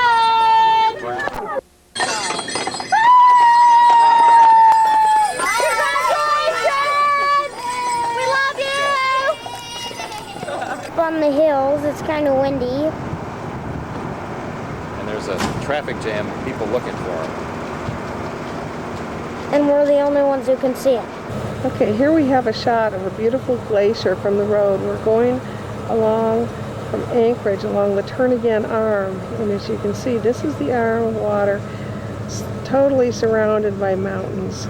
On the hills, it's kind of windy. And there's a traffic jam, people looking for them. And we're the only ones who can see it. Okay, here we have a shot of a beautiful glacier from the road. We're going along from Anchorage along the Turn-Again Arm. And as you can see, this is the arm of water. It's totally surrounded by mountains.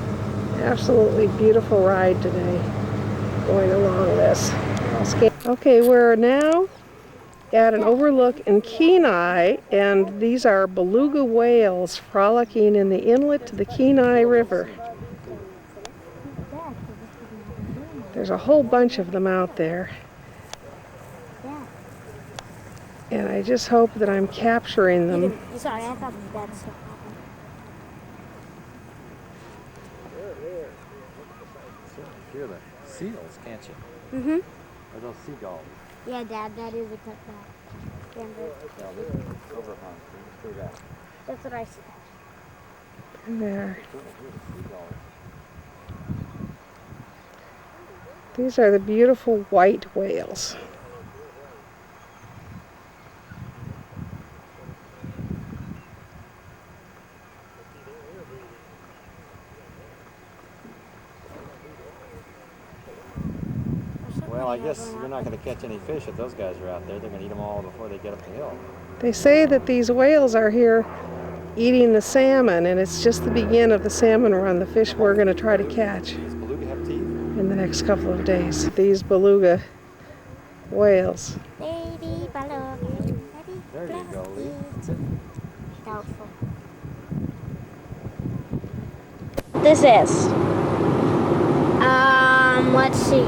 Absolutely beautiful ride today going along this. Okay, we're now at an overlook in Kenai, and these are beluga whales frolicking in the inlet to the Kenai River. There's a whole bunch of them out there. And I just hope that I'm capturing them. Sorry, I thought bad stuff Hear the seals, can't you? happened. Or those seagulls. Yeah, Dad, that is a cutback. Yeah, this is overhung. Let's do that. That's what I said. There. These are the beautiful white whales. Well, I guess you're not going to catch any fish if those guys are out there. They're going to eat them all before they get up the hill. They say that these whales are here eating the salmon, and it's just the beginning of the salmon run, the fish we're going to try to catch Does beluga have teeth? in the next couple of days. These beluga whales. Baby beluga. There you go, Lee. That's it. Doubtful. This is. Let's see.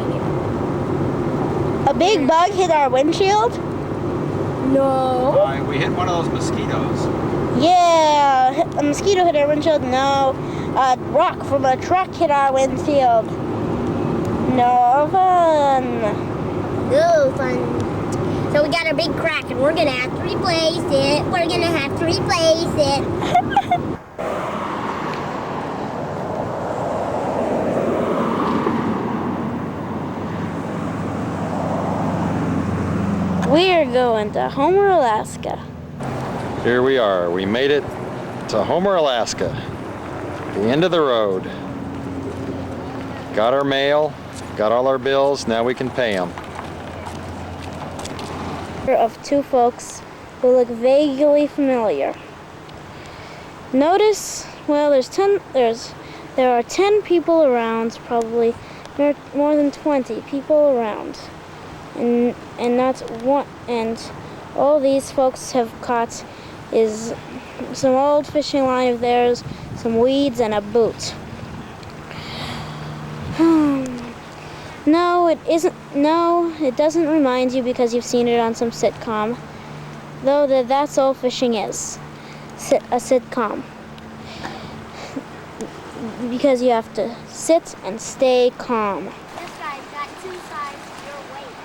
A big bug hit our windshield? No. We hit one of those mosquitoes. Yeah, a mosquito hit our windshield. No. A rock from a truck hit our windshield. No fun. No fun. So we got a big crack and we're gonna have to replace it. We're gonna have to replace it. We're going to Homer, Alaska. Here we are. We made it to Homer, Alaska. The end of the road. Got our mail, got all our bills, now we can pay them. Of two folks who look vaguely familiar. Notice, well, there are 10 people around, probably more than 20 people around. And not one, and all these folks have caught is some old fishing line of theirs, some weeds, and a boot. No, it isn't. No, it doesn't remind you because you've seen it on some sitcom. Though that's all fishing is, a sitcom. Because you have to sit and stay calm. This guy's got two sides of your weight.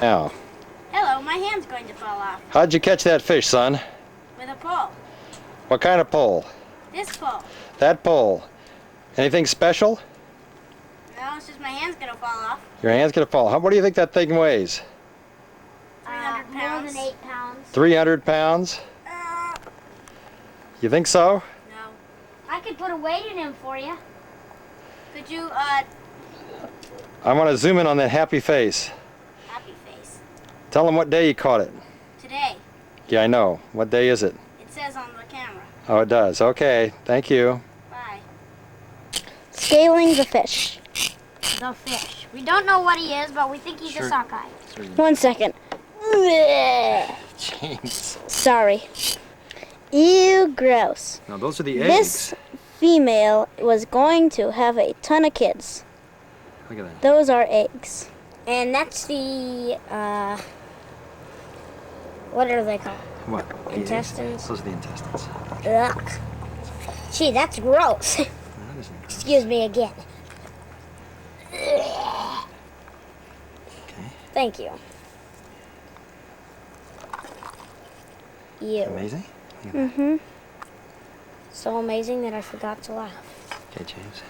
Now, Hello, my hand's going to fall off how'd you catch that fish, son? with a pole. What kind of pole? This pole. That pole. Anything special? No, it's just my hand's gonna fall off. Your hand's gonna fall. What do you think that thing weighs? More than 8 pounds. 300 pounds? You think so? No. I could put a weight in him for you. Could you, I want to zoom in on that happy face. happy face? Tell him what day you caught it. Today. Yeah, I know. What day is it? It says on the camera. Oh, it does. Okay. Thank you. Bye. Scaling the fish. The fish. We don't know what he is, but we think he's a sockeye. 1 second. Blech. James. Sorry. Ew, gross. Now those are the eggs. This female was going to have a ton of kids. Look at that. Those are eggs. And that's the, what are they called? What? Intestines. Those are the intestines. Ugh. Gee, that's gross. That isn't gross. Excuse me again. Okay. Thank you. Ew. Amazing. Mm-hmm. So amazing that I forgot to laugh. Okay, James.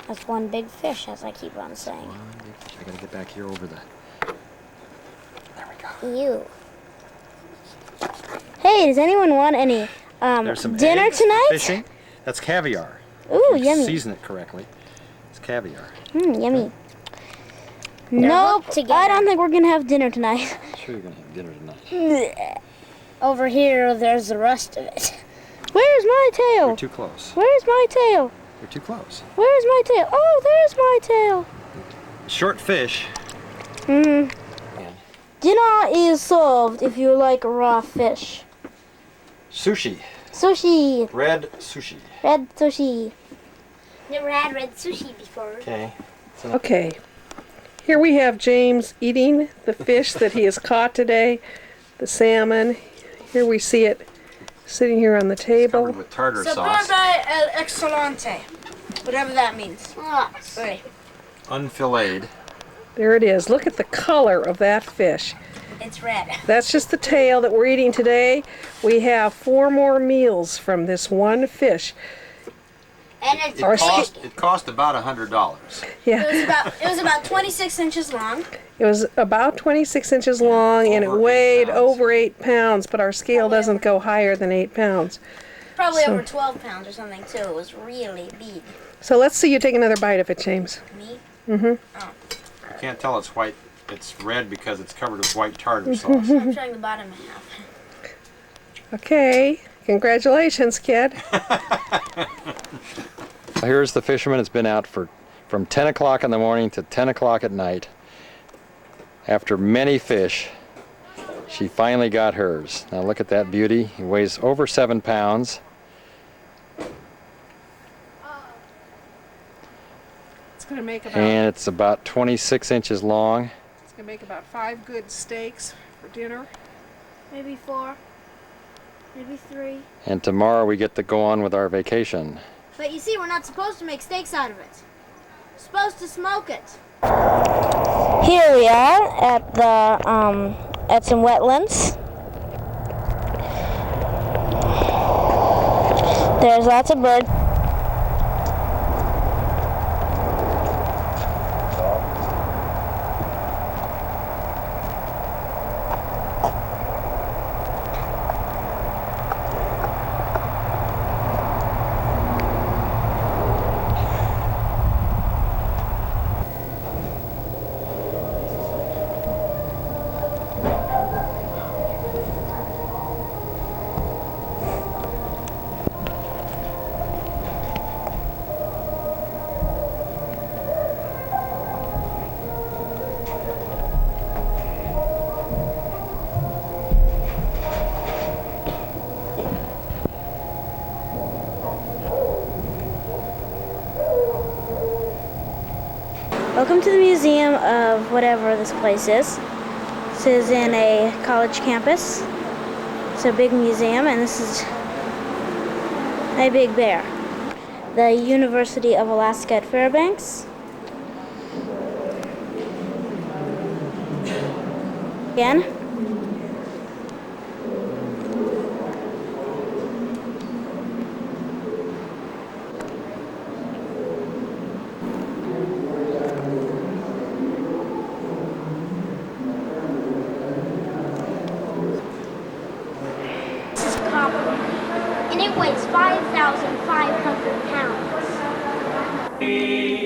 That's one big fish, as I keep on saying. One big fish. I gotta get back here over the. There we go. Ew. Hey, does anyone want any There's some dinner eggs, tonight? Fishing. That's caviar. Ooh, If you yummy. Season it correctly. It's caviar. Yummy. They're Nope, hooked together. I don't think we're gonna have dinner tonight. Sure, you're gonna have dinner tonight. Over here, there's the rest of it. Where's my You're tail? too close. Where's my tail? You're too close. Where's my tail? Oh, there's my tail. Short fish. Mm. Yeah. Dinner is served if you like raw fish. Sushi. Sushi. Red sushi. Red sushi. Never had red sushi before. Okay. Okay. Here we have James eating the fish that he has caught today, the salmon. Here we see it sitting here on the table. Covered with tartar sauce. Excelente. Whatever that means. Sorry. Unfilleted. There it is. Look at the color of that fish. It's red. That's just the tail that we're eating today. We have 4 more meals from this one fish. And it's It cost about $100. Yeah, It was about 26 inches long. it was about 26 inches long and it Over 8 weighed pounds. over 8 pounds, but our scale doesn't go higher than 8 pounds. Probably So- over 12 pounds or something too. It was really big. So let's see you take another bite of it, James. Me? Mm-hmm. You can't tell it's white. It's red because it's covered with white tartar sauce. I'm showing the bottom half. Okay, congratulations, kid. Here's the fisherman. It's been out from 10 o'clock in the morning to 10 o'clock at night. After many fish, she finally got hers. Now look at that beauty. He weighs over 7 pounds. It's gonna make And it's about 26 inches long. it's gonna make about 5 good steaks for dinner. maybe 4, maybe 3. And tomorrow we get to go on with our vacation. But you see, we're not supposed to make steaks out of it. We're supposed to smoke it. Here we are at the at some wetlands. There's lots of birds. Welcome to the museum of whatever this place is. This is in a college campus. It's a big museum, and this is a big bear. The University of Alaska at Fairbanks. Again.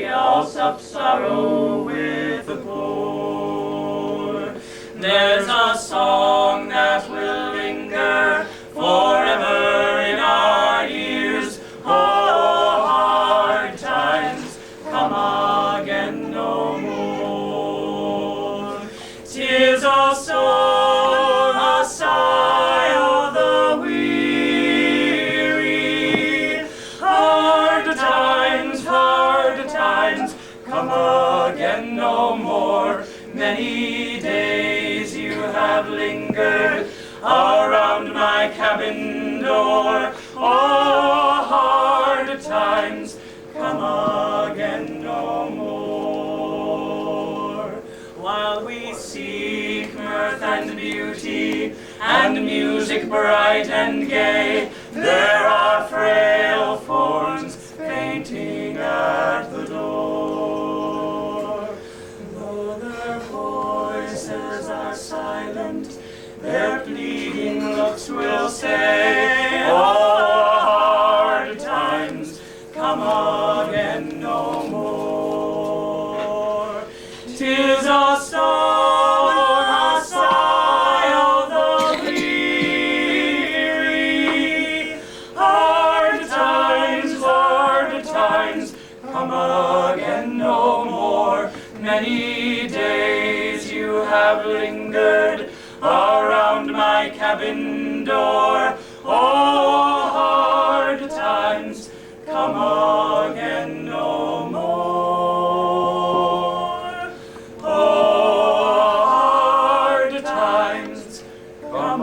I'll sup sorrow with the poor. There's a song that will linger forever in our ears. Oh, hard times come again no more. 'Tis a song, a sigh of the weary. Hard times come again no more. Many days you have lingered around my cabin door. Oh, hard times come again no more. While we seek mirth and beauty and music bright and gay, there are frail forms fainting at the door. Though their voices are silent, their pleading looks will say, oh, hard times come again no more. 'Tis a song, a sigh of the weary. Hard times come again no more. Many days you have lingered around my cabin door. Oh, hard times come again no more. Oh, hard times come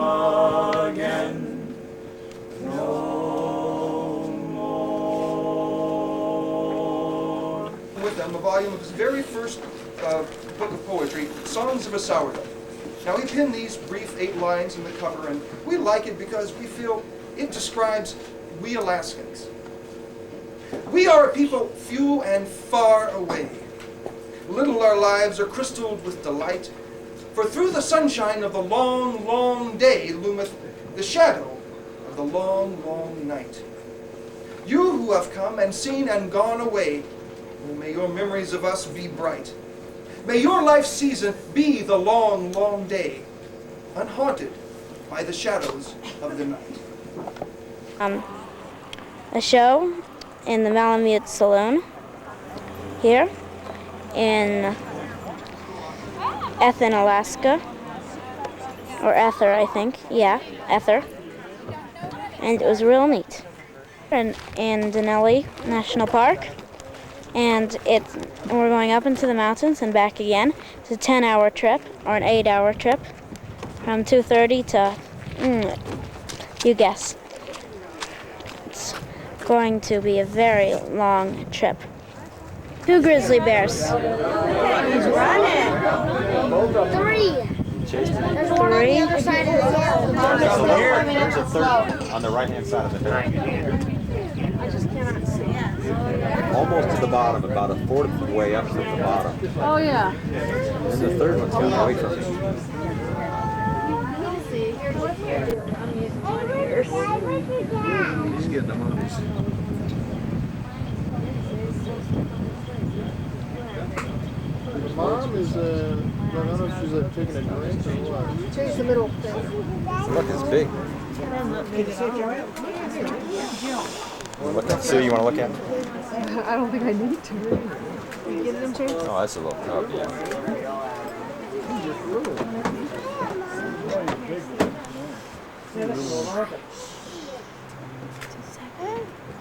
again no more. With them a volume of his very first book of poetry, Songs of a Sourdough. Now we pinned these brief 8 lines in the cover, and we like it because we feel it describes we Alaskans. We are a people few and far away. Little our lives are crystalled with delight, for through the sunshine of the long, long day loometh the shadow of the long, long night. You who have come and seen and gone away, oh, may your memories of us be bright. May your life season be the long, long day, unhaunted by the shadows of the night. A show in the Malamute Saloon here in Ethan, Alaska, or Ether, I think. Yeah, Ether. And it was real neat. In Denali National Park. And we're going up into the mountains and back again. It's a 10-hour trip, or an 8-hour trip, from 2:30 to, you guess. It's going to be a very long trip. 2 grizzly bears. He's running. 3. There's one on the other side of the hill. There's a third on the right-hand side of the hill. I just cannot see it. Almost to the bottom, about a fourth of the way up to the bottom. Oh, yeah. And the third one's coming away from me. He's getting the movies. Mom is, I don't know if she's taking a drink or what. Change the middle thing. Look, it's big. Look at, Sue, you want to look at it? I don't think I need to. You get them changed? Oh, that's a little cup, yeah.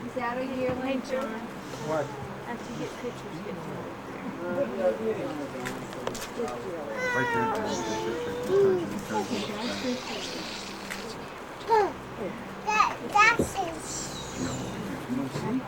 Is that a year late, John? What? After you get pictures, get Right there. That's it. You don't see?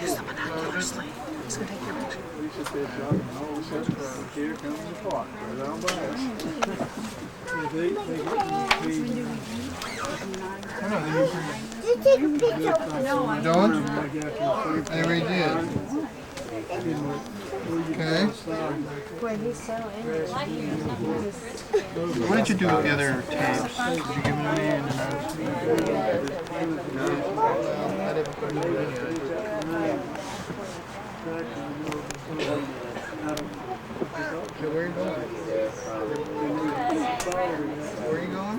Use the binoculars, Lee. He's going to take your picture. Here comes the clock. Right on by us. Did you take a picture? No, I don't. I already did. Okay. What did you do with the other tapes? Did you give them to me? Okay, where are you going? Where are you going?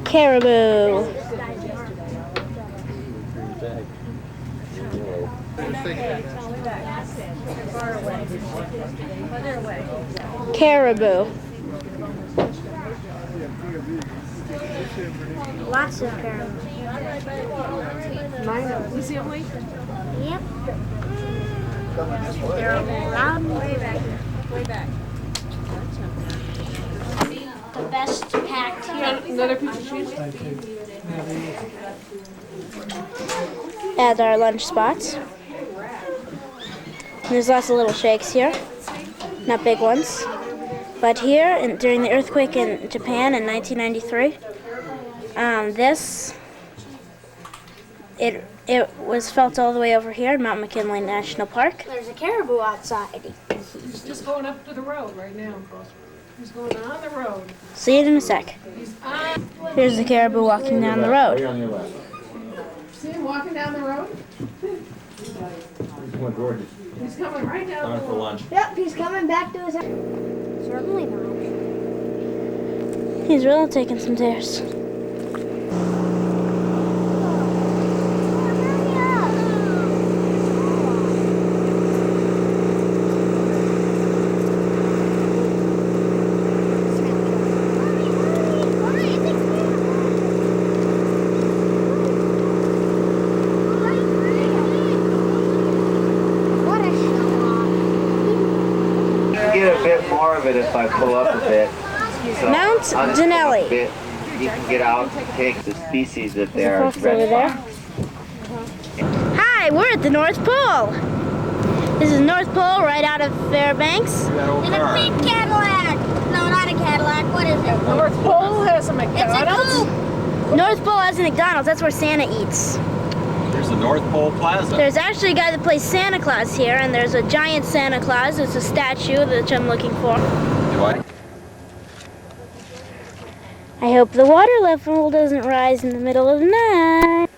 Caribou. Caribou. Lots of caribou. Is it only? Yep. They're loud and way back. Way back. The best packed here. Another piece of cheese? At our lunch spots. There's lots of little shakes here. Not big ones. But here, during the earthquake in Japan in 1993, it was felt all the way over here in Mount McKinley National Park. There's a caribou outside. He's just going up to the road right now. He's going on the road. See you in a sec. Here's the caribou walking down the road. See him walking down the road? He's coming right down the road. For lunch. Yep, he's coming back to his house. Certainly not. He's really taking some tears. If I pull up a bit. So Mount Denali. You can get out and take the species that they are. Over there. Hi, we're at the North Pole. This is North Pole right out of Fairbanks. In a big Cadillac. No, not a Cadillac. What is it? North Pole has a McDonald's. It's a coupe. North Pole has a McDonald's. That's where Santa eats. There's the North Pole Plaza. There's actually a guy that plays Santa Claus here, and there's a giant Santa Claus. It's a statue that I'm looking for. Do I? I hope the water level doesn't rise in the middle of the night.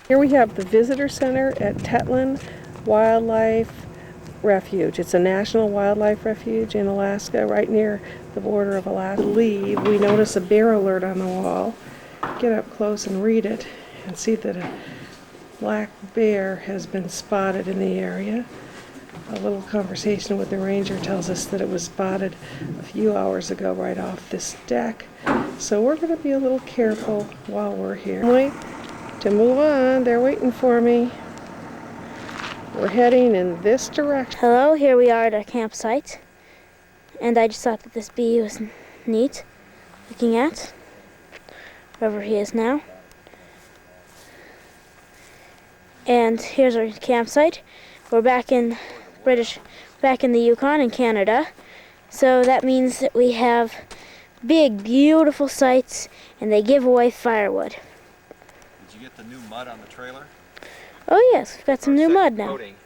Here we have the visitor center at Teslin Wildlife Refuge. It's a national wildlife refuge in Alaska, right near the border of Alaska. We notice a bear alert on the wall. Get up close and read it and see that a black bear has been spotted in the area. A little conversation with the ranger tells us that it was spotted a few hours ago right off this deck. So we're going to be a little careful while we're here. to move on. They're waiting for me. We're heading in this direction. Hello, here we are at our campsite. And I just thought that this bee was neat looking at, wherever he is now. And here's our campsite. We're back in the Yukon in Canada. So that means that we have big, beautiful sites, and they give away firewood. Did you get the new mud on the trailer? Oh yes, we've got some new mud now. Coating.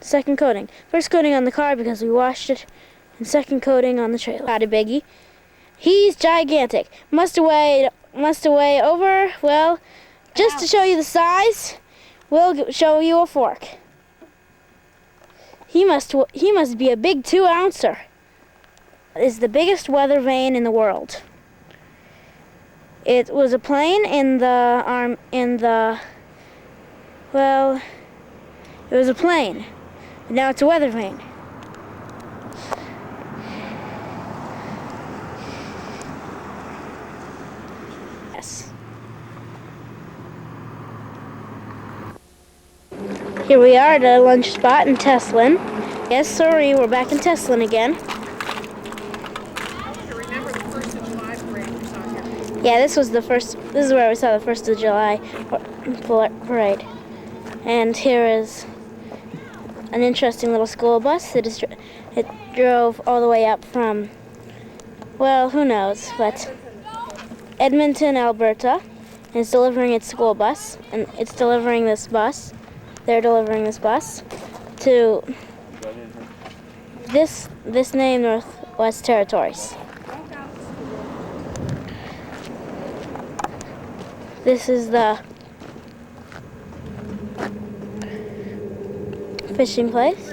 Second coating. First coating on the car because we washed it, and second coating on the trailer. Got a biggie. He's gigantic. Must weigh over, well, just to show you the size, we'll show you a fork. He must be a big 2-ouncer. Is the biggest weather vane in the world. It was a plane well, it was a plane. But now it's a weather vane. Yes. Here we are at a lunch spot in Teslin. Yes, sorry, we're back in Teslin again. Remember the 1st of July parade we saw here? Yeah, this is where we saw the 1st of July parade. And here is an interesting little school bus that it drove all the way up from, well, who knows, but Edmonton, Alberta, and it's delivering its school bus, and it's delivering this bus. They're delivering this bus to this named Northwest Territories. This is the fishing place,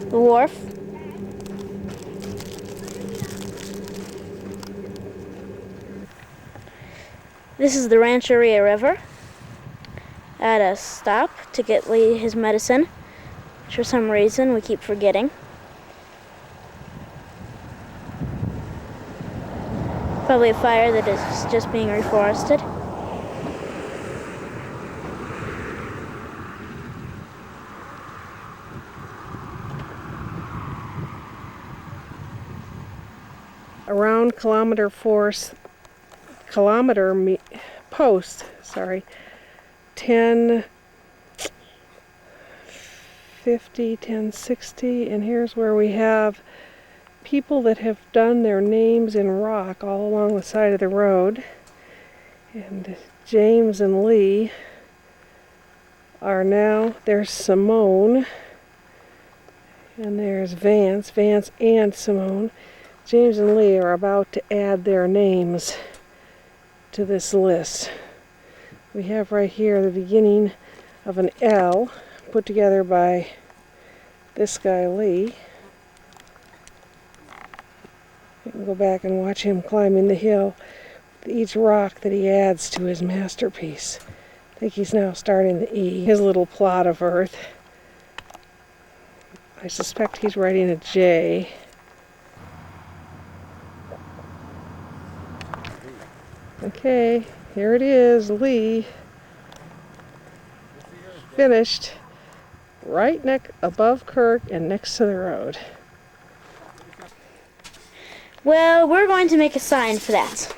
the wharf. This is the Rancheria River at a stop to get Lee his medicine, which for some reason we keep forgetting. Probably a fire that is just being reforested. Around kilometer post, 1050, 1060, and here's where we have people that have done their names in rock all along the side of the road. And James and Lee are now, there's Simone, and there's Vance and Simone. James and Lee are about to add their names to this list. We have right here the beginning of an L put together by this guy Lee. You can go back and watch him climbing the hill with each rock that he adds to his masterpiece. I think he's now starting the E, his little plot of earth. I suspect he's writing a J. Okay, here it is, Lee. Finished right above Kirk and next to the road. Well, we're going to make a sign for that.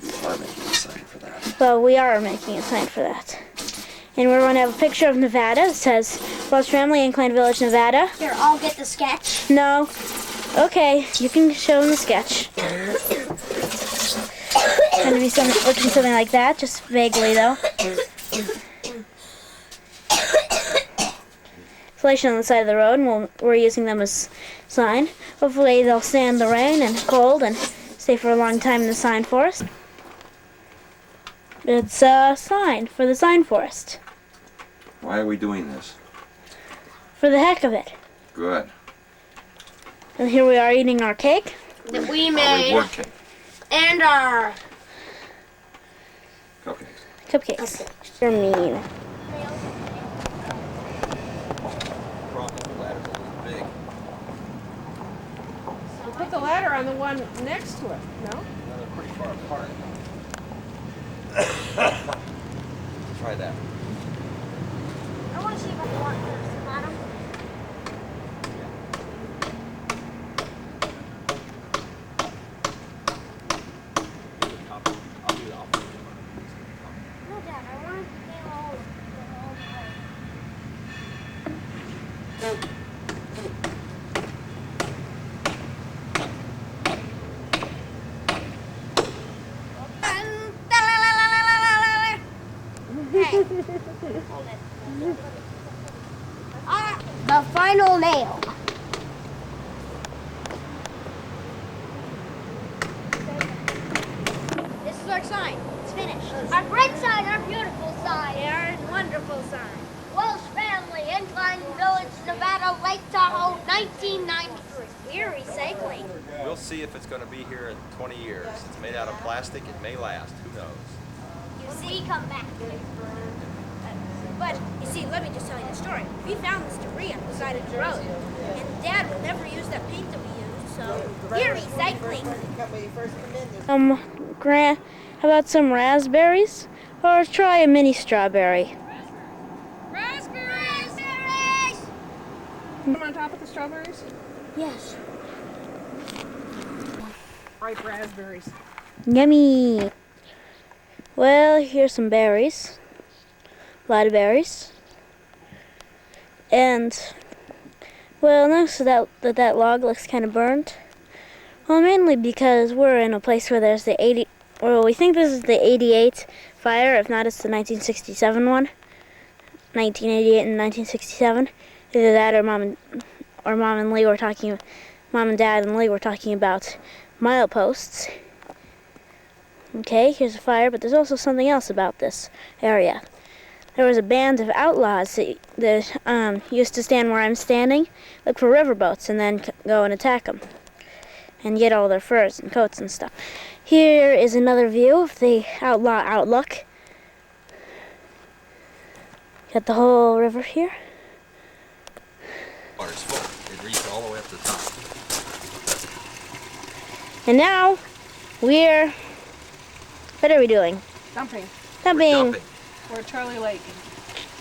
You are making a sign for that. Well, we are making a sign for that. And we're going to have a picture of Nevada. It says, Welsh Family, Incline Village, Nevada. Here, I'll get the sketch. No. Okay, you can show them the sketch. Going to be looking something like that, just vaguely though. Insulation on the side of the road, and we're using them as sign. Hopefully they'll stand the rain and cold and stay for a long time in the sign forest. It's a sign for the sign forest. Why are we doing this? For the heck of it. Good. And here we are eating our cake. That we Our made. reward cake. And our Cupcakes. You're mean. We'll put the ladder on the one next to it, no? They're pretty far apart. Try that. I want to see if I can walk through the bottom. I'll do the opposite. No, Dad, I want to be all the way. Hey. Hold it. The final nail. This is our sign. It's finished. Our great sign, our beautiful sign. Our wonderful sign. Welsh family, Incline Village, Nevada, Lake Tahoe, 1993. We're recycling. We'll see if it's going to be here in 20 years. It's made out of plastic. It may last. Who knows? You see, come back. But, you see, let me just tell you the story. We found this debris on the side of the road, and Dad would never use that paint that we used, so we're recycling. Grant, how about some raspberries? Or try a mini strawberry? Raspberries! Come on top of the strawberries? Yes. Ripe raspberries. Yummy! Well, here's some berries. A lot of berries. And, well, notice that log looks kind of burnt. Well, mainly because we're in a place where there's we think this is the 88 fire. If not, it's the 1967 one. 1988 and 1967. Either that or Mom and Dad and Lee were talking about mileposts. Okay, here's a fire, but there's also something else about this area. There was a band of outlaws that used to stand where I'm standing, look for riverboats, and then go and attack them. And get all their furs and coats and stuff. Here is another view of the outlaw outlook. Got the whole river here. Water's full. It reached all the way up to the top. And now, what are we doing? Dumping. Dumping. We're at Charlie Lake.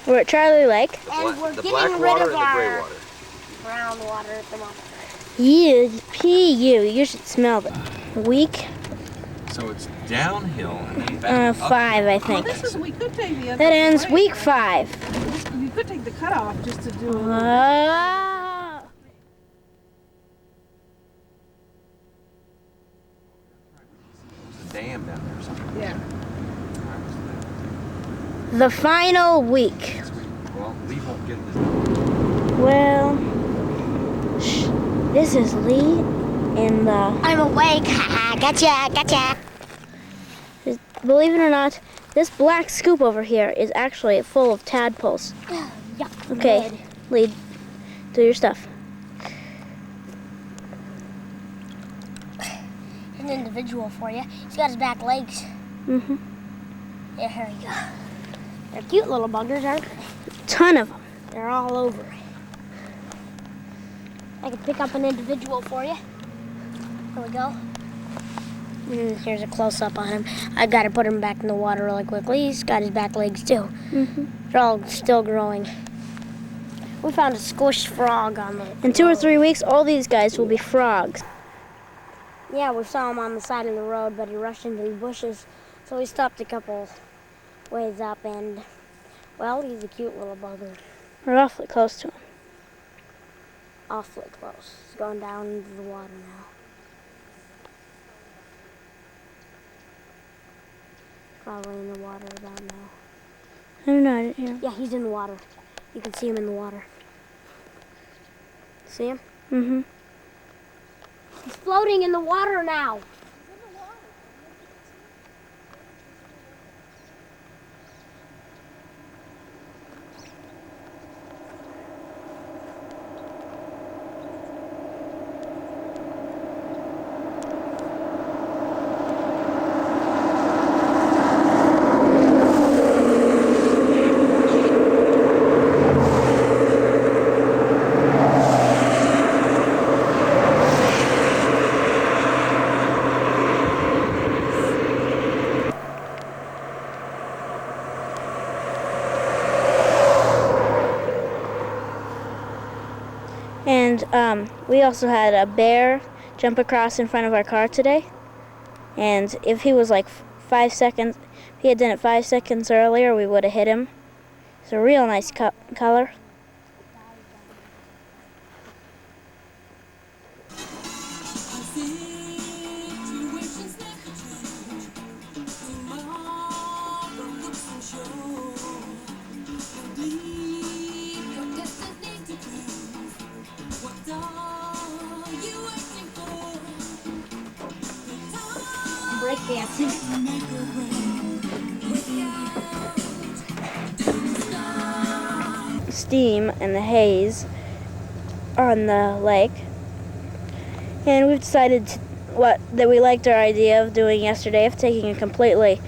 We're at Charlie Lake. And we're the getting black rid water of and the gray our water. brown water at the moment. You should smell it. Week So it's downhill and then back 5, I Well, think. we could take the other That ends way. week 5. You could take the cutoff just to do a little Ah. There's a dam down there or something. Yeah. The final week. Well, Lee won't get this. Well, this is Lee in the... I'm awake. Gotcha. Believe it or not, this black scoop over here is actually full of tadpoles. Yuck. Okay, Lee, do your stuff. An individual for you. He's got his back legs. Mm-hmm. Yeah, here you go. They're cute little buggers, aren't they? Ton of them. They're all over. I can pick up an individual for you. Here we go. Here's a close-up on him. I gotta put him back in the water really quickly. He's got his back legs too. Mm-hmm. They're all still growing. We found a squished frog on the... In 2 or 3 weeks, all these guys will be frogs. Yeah, we saw him on the side of the road, but he rushed into the bushes. So we stopped a couple ways up and, well, he's a cute little bugger. We're awfully close to him. Awfully close. He's going down into the water now. Probably in the water about now. I don't know, I didn't hear him. Yeah, he's in the water. You can see him in the water. See him? Mm-hmm. He's floating in the water now. And we also had a bear jump across in front of our car today. And if he was like 5 seconds, if he had done it 5 seconds earlier, we would have hit him. It's a real nice color. Breakdancing. Steam and the haze on the lake, and we've decided that we liked our idea of doing yesterday, of taking a completely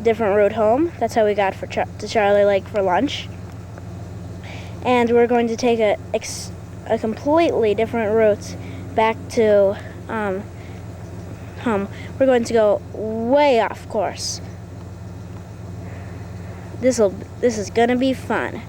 different route home. That's how we got to Charlie Lake for lunch, and we're going to take a completely different route back to home. We're going to go way off course. This is gonna be fun.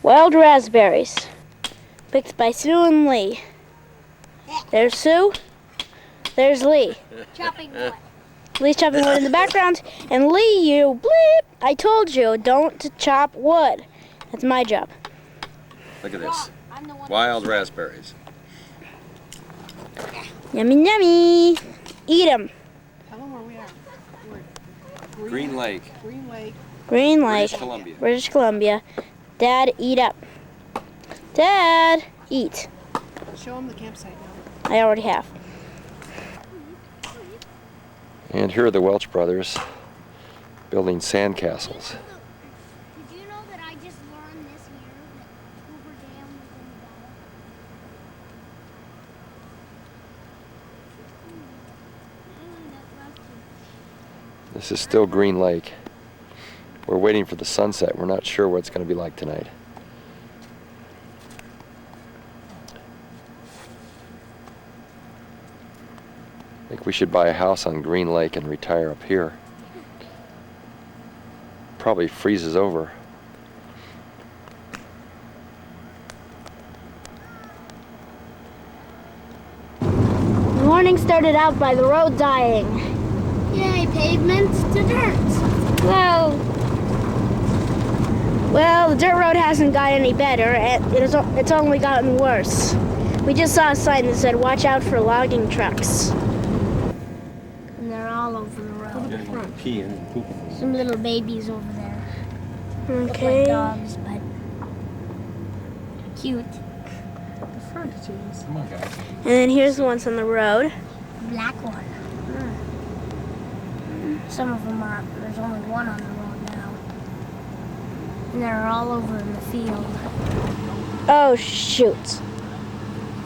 Wild raspberries, picked by Sue and Lee. There's Sue, there's Lee. Chopping wood. Lee's chopping wood in the background, and Lee, you bleep! I told you, don't chop wood. That's my job. Look at this. Wild raspberries. Yummy, yummy. Eat them. Tell them where we are. Green Lake. Green Lake. Green Lake, British Columbia. British Columbia. Dad, eat up. Dad, eat. Show them the campsite now. I already have. And here are the Welch brothers building sandcastles. Did you know that I just learned this year that Hoover Dam was in Nevada? This is still Green Lake. We're waiting for the sunset. We're not sure what it's going to be like tonight. I think we should buy a house on Green Lake and retire up here. Probably freezes over. The morning started out by the road dying. Yay, pavement to dirt. Well, the dirt road hasn't got any better. It's only gotten worse. We just saw a sign that said, "Watch out for logging trucks." And they're all over the road. Peeing and pooping. Some little babies over there. Look Okay. like dogs, but cute. The front is. Come on, guys. And then here's the ones on the road. Black one. Some of them are. There's only one on the road now. And they're all over in the field. Oh, shoot.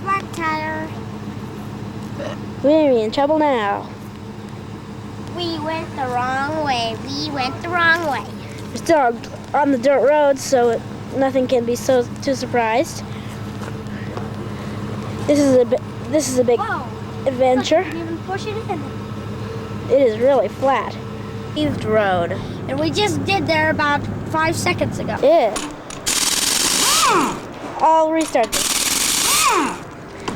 Black tire. We're in trouble now. We went the wrong way. We went the wrong way. We're still on the dirt road, so nothing can be too surprised. This is a big Whoa. adventure. Look, you can even push it in. It is really flat. Paved road. And we just did there about 5 seconds ago. Yeah. I'll restart this.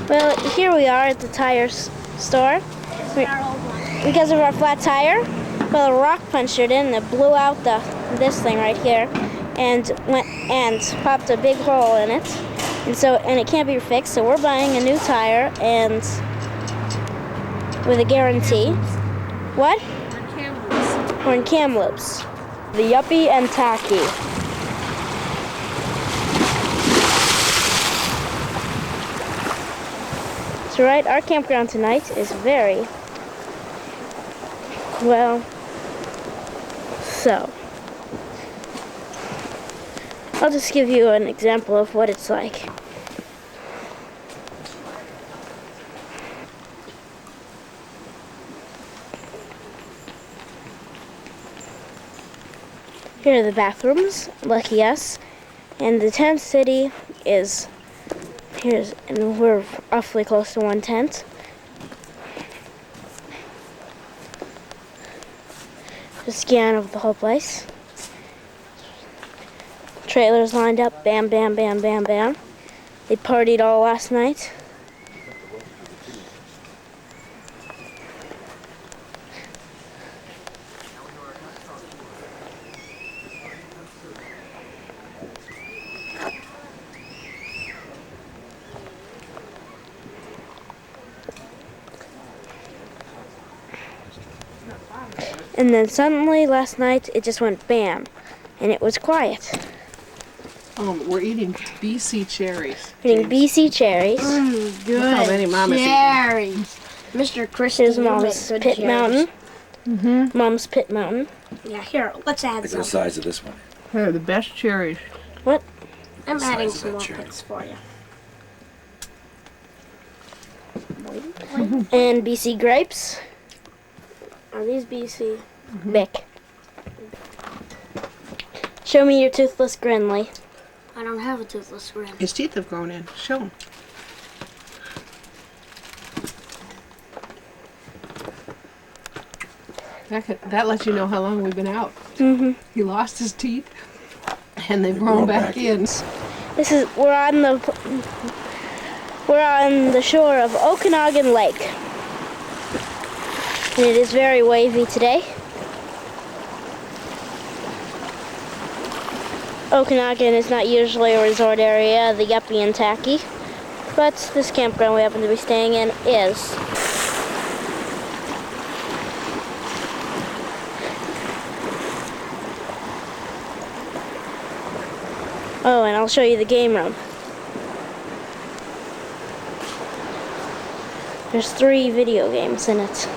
Well, here we are at the tire store. Because of our flat tire, well, a rock punctured in that blew out this thing right here, and popped a big hole in it, and it can't be fixed. So we're buying a new tire and with a guarantee. What? We're in Kamloops. The Yuppie and Tacky. So right, our campground tonight is very well. So I'll just give you an example of what it's like. Here are the bathrooms, lucky us. And the tent city is, and we're awfully close to one tent. Just scan of the whole place. Trailers lined up, bam, bam, bam, bam, bam. They partied all last night. And then suddenly last night it just went bam, and it was quiet. We're eating BC cherries. Eating BC cherries. Good. Look how many Mama's cherries. Mr. Chris is Mom's Pit Mountain. Mom's Pit Mountain. Yeah, here, let's add Look at the some. size of this one. They're the best cherries. What? I'm The adding size of some that more cherry. pits for you. And BC grapes. Are these BC? Bic. Show me your toothless grin, Lee. I don't have a toothless grin. His teeth have grown in. Show him. That lets you know how long we've been out. He lost his teeth, and they've grown back in. We're on the shore of Okanagan Lake, and it is very wavy today. Okanagan is not usually a resort area, the yuppie and tacky, but this campground we happen to be staying in is. Oh, and I'll show you the game room. There's 3 video games in it.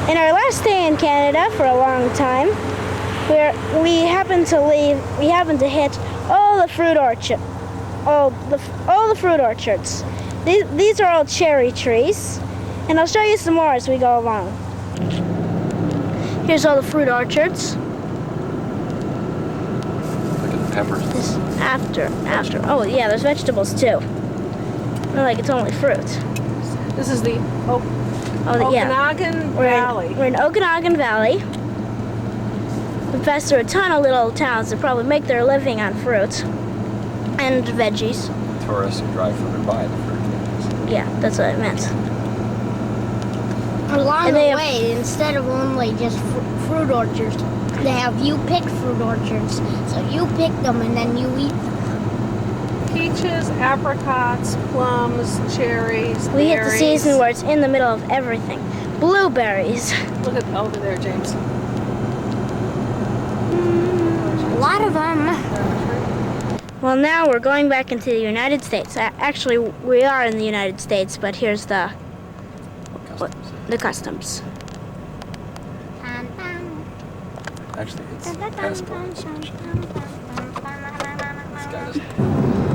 In our last stay in Canada for a long time, we happened to hit all the fruit orchards. These are all cherry trees, and I'll show you some more as we go along. Here's all the fruit orchards. Look at the peppers. After. Oh yeah, there's vegetables too. Not like it's only fruit. This is the Okanagan Valley. We're in Okanagan Valley. We pass through a ton of little towns that probably make their living on fruit and veggies. Tourists who drive from by the fruit trees. Yeah, that's what I meant. Along the way, instead of only just fruit orchards, they have you pick fruit orchards. So you pick them and then you eat them. Peaches, apricots, plums, cherries, We hit the season where it's in the middle of everything. Blueberries. Look at over there, James. A lot of them. Well, now we're going back into the United States. Actually, we are in the United States, but here's the customs. Actually, it's passport.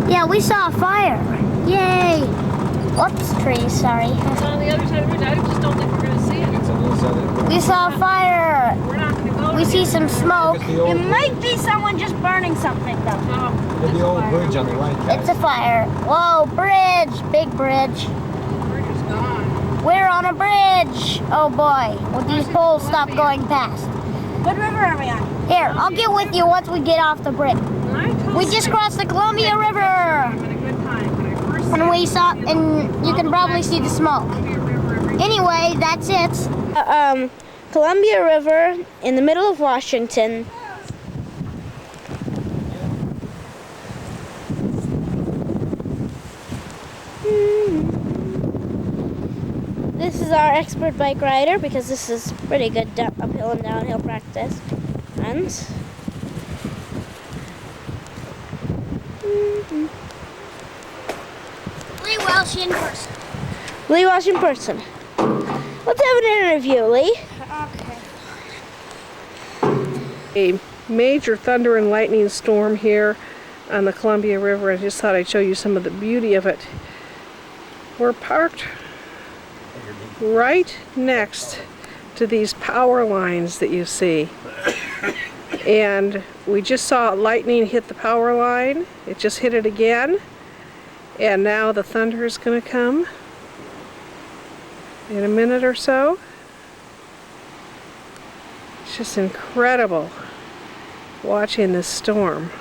Yeah, we saw a fire. Yay! Whoops, trees, sorry. It's on the other side of the road. I just don't think we're going to see it. It's on the other side of the road. We saw a fire. We're not going to go. We see some smoke. It might be someone just burning something, though. Look at the old bridge on the right, guys. It's a fire. Whoa, bridge. Big bridge. The bridge is gone. We're on a bridge. Oh boy. Will these poles stop going past? What river are we on? Here, I'll get with you once we get off the bridge. We just crossed the Columbia River. And we saw, and you can probably see the smoke. Anyway, that's it. Columbia River in the middle of Washington. This is our expert bike rider because this is pretty good uphill and downhill practice. And Lee Welsh in person. Lee Welsh in person. Let's have an interview, Lee. Okay. A major thunder and lightning storm here on the Columbia River. I just thought I'd show you some of the beauty of it. We're parked right next to these power lines that you see. And we just saw lightning hit the power line. It just hit it again. And now the thunder is going to come in a minute or so. It's just incredible watching this storm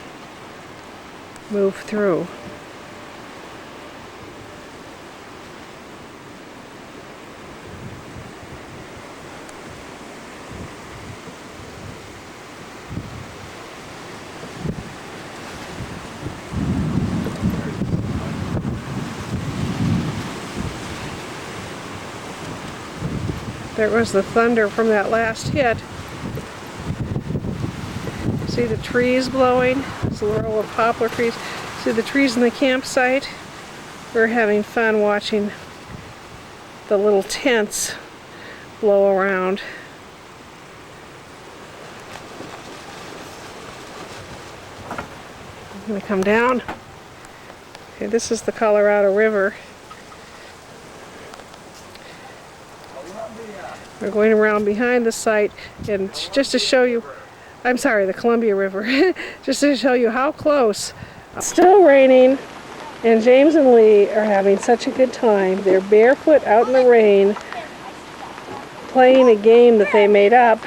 move through. There was the thunder from that last hit. See the trees blowing? It's a row of poplar trees. See the trees in the campsite? We're having fun watching the little tents blow around. I'm going to come down. Okay, this is the Colorado River. We're going around behind the site, and just to show you, I'm sorry, the Columbia River, just to show you how close. It's still raining, and James and Lee are having such a good time. They're barefoot out in the rain, playing a game that they made up,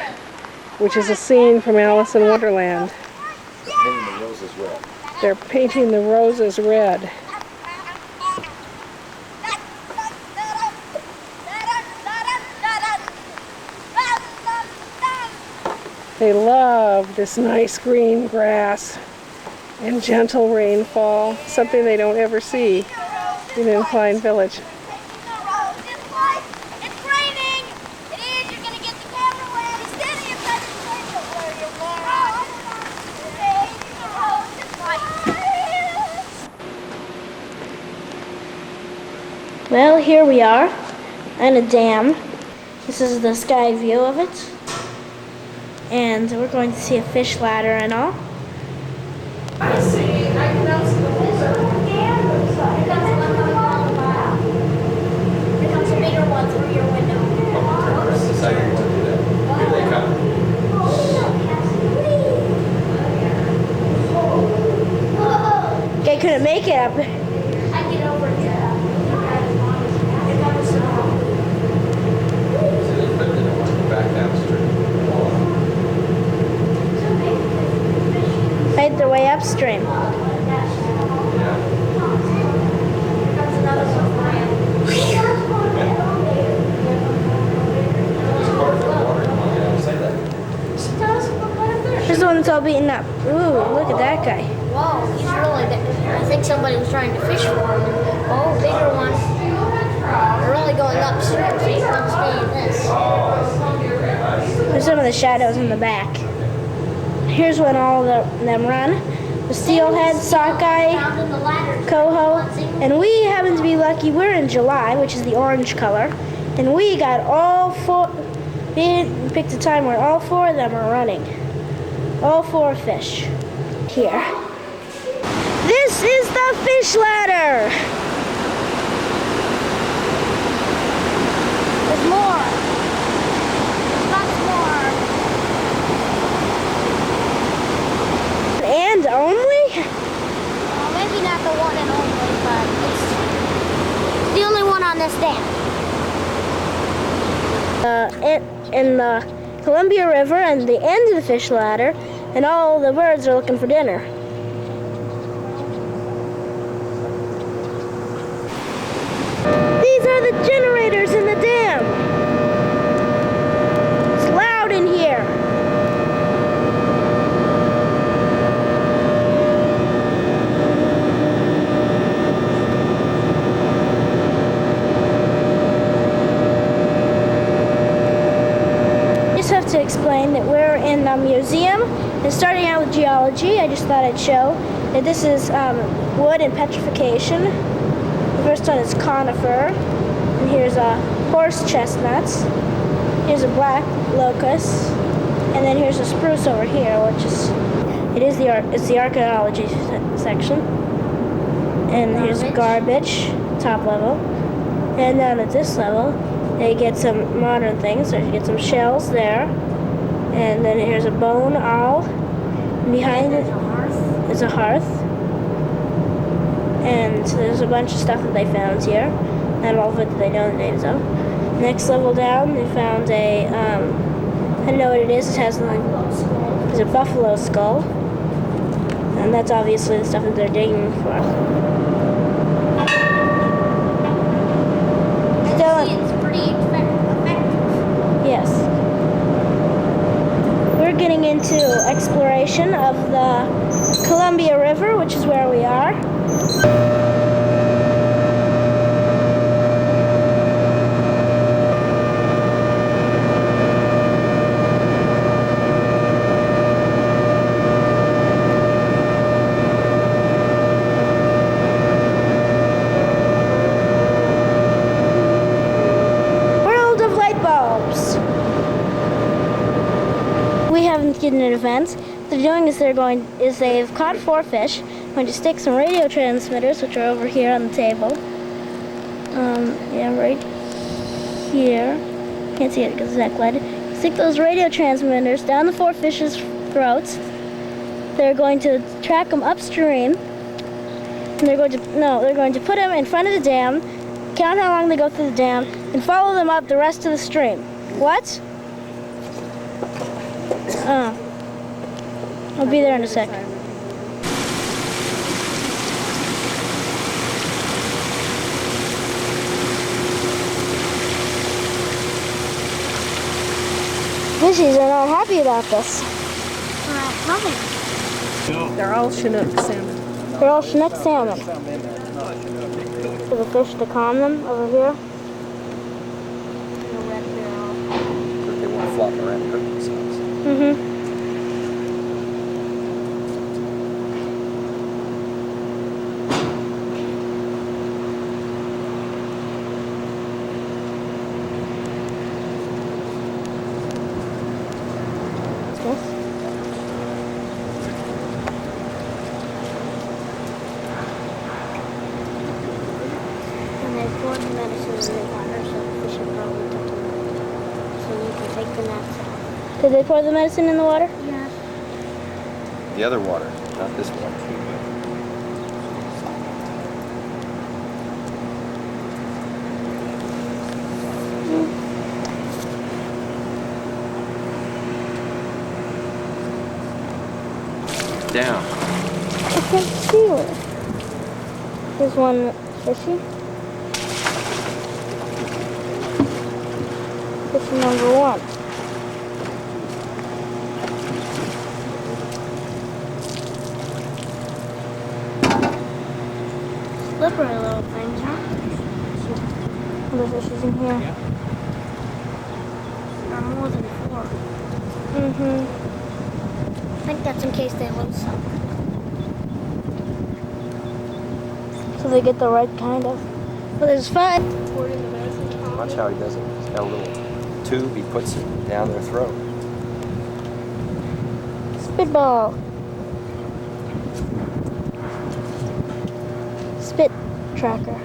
which is a scene from Alice in Wonderland. Painting the roses red. They're painting the roses red. They love this nice green grass and gentle rainfall, something they don't ever see in Incline Village. Well, here we are on a dam. This is the sky view of it. And we're going to see a fish ladder and all. I see. I can now see the lizard. Here comes a bigger one through your window. Press the second one, do that. Here they come. I couldn't make it up. I get over here. Here comes Back down the street. Made their way upstream. Here's the one that's all beaten up. Ooh, look at that guy. Whoa, he's really big. I think somebody was trying to fish for him. Oh, bigger one. They're really going upstream, so he's not staying this. There's some of the shadows in the back. Here's when all of them run. The steelhead, sockeye, coho, and we happen to be lucky. We're in July, which is the orange color, and we got all four. We picked a time where all four of them are running. All four fish here. This is the fish ladder. There's more. Lots more. And only? Maybe not the one and only, but it's the only one on this dam. In the Columbia River and the end of the fish ladder, and all the birds are looking for dinner. These are the generators in the dam. It's loud in here. Have to explain that we're in a museum, and starting out with geology, I just thought I'd show that this is wood and petrification. The first one is conifer, and here's a horse chestnuts. Here's a black locust, And then here's a spruce over here, which is it's the archaeology section. And here's garbage, top level. And down at this level, they get some modern things. So you get some shells there. And then here's a bone owl. And behind it is a hearth. And there's a bunch of stuff that they found here. Not all of it that they know the names of. Next level down, they found a, I don't know what it is. It has like, it's a buffalo skull. And that's obviously the stuff that they're digging for. It's pretty effective. Yes. We're getting into exploration of the Columbia River, which is where we are. In advance. What they're doing is they've caught 4 fish. Going to stick some radio transmitters, which are over here on the table. Yeah, right here. Can't see it because it's backlighted. Stick those radio transmitters down the 4 fish's throats. They're going to track them upstream. And they're going to put them in front of the dam, count how long they go through the dam, and follow them up the rest of the stream. What? I'll be there in a sec. Fishies are not happy about this. They're all Chinook salmon. They're all Chinook salmon. For the fish to calm them over here. They want to flop around and hurt themselves. Mm-hmm. Did they pour the medicine in the water? Yeah. The other water, not this one. Down. I can't see it. There's one fishy. Fishy number 1. Slippery little things, huh? The fishes in here. There are more than 4. Mm-hmm. I think that's in case they lose some. So they get the right kind of. Well, there's 5. Watch how he does it. He's got a little tube, he puts it down their throat. Spitball. Spit tracker.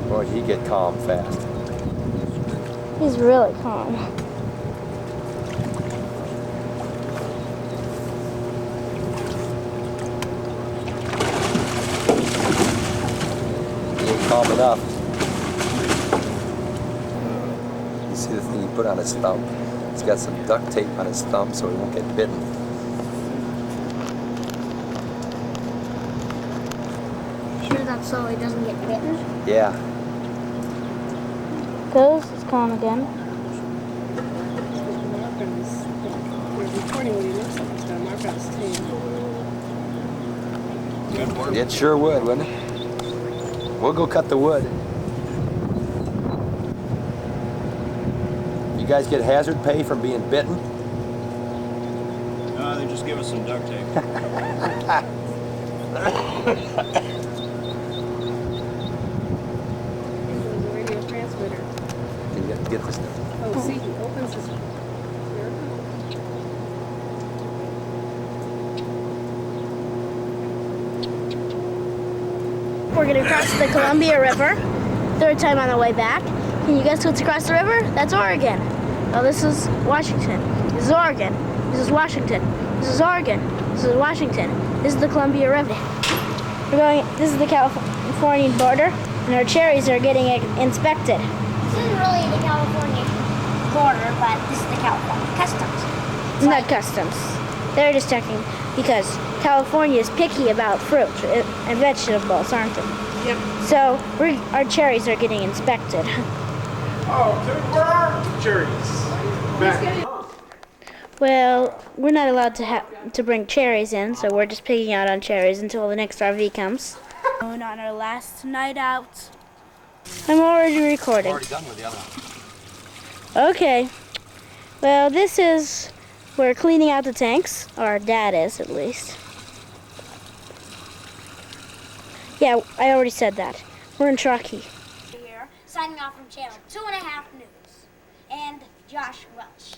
Boy, he get calm fast. He's really calm. He ain't calm enough. You see the thing he put on his thumb? He's got some duct tape on his thumb so he won't get bitten. Sure that's so he doesn't get bitten? Yeah. Goes, it's calm again. It sure would, wouldn't it? We'll go cut the wood. You guys get hazard pay from being bitten? No, they just give us some duct tape. Radio transmitter. Can you get this? Oh, see, he opens his. We're gonna cross the Columbia River. Third time on the way back. Can you guess what's across the river? That's Oregon. Oh, this is Washington. This is Oregon. This is Washington. This is Oregon. This is Washington. This is the Columbia River. This is the Californian border, and our cherries are getting inspected. This isn't really the California border, but this is the California customs. It's not customs. They're just checking because California is picky about fruit and vegetables, aren't they? Yep. So our cherries are getting inspected. Oh, where are the cherries? Back. Well, we're not allowed to bring cherries in, so we're just picking out on cherries until the next RV comes. On our last night out. I'm already recording. I'm already done with the other one. Okay. Well, this is we're cleaning out the tanks, or our dad is at least. Yeah, I already said that. We're in Truckee. Here, signing off from Channel 2.5 News, and Josh Welch.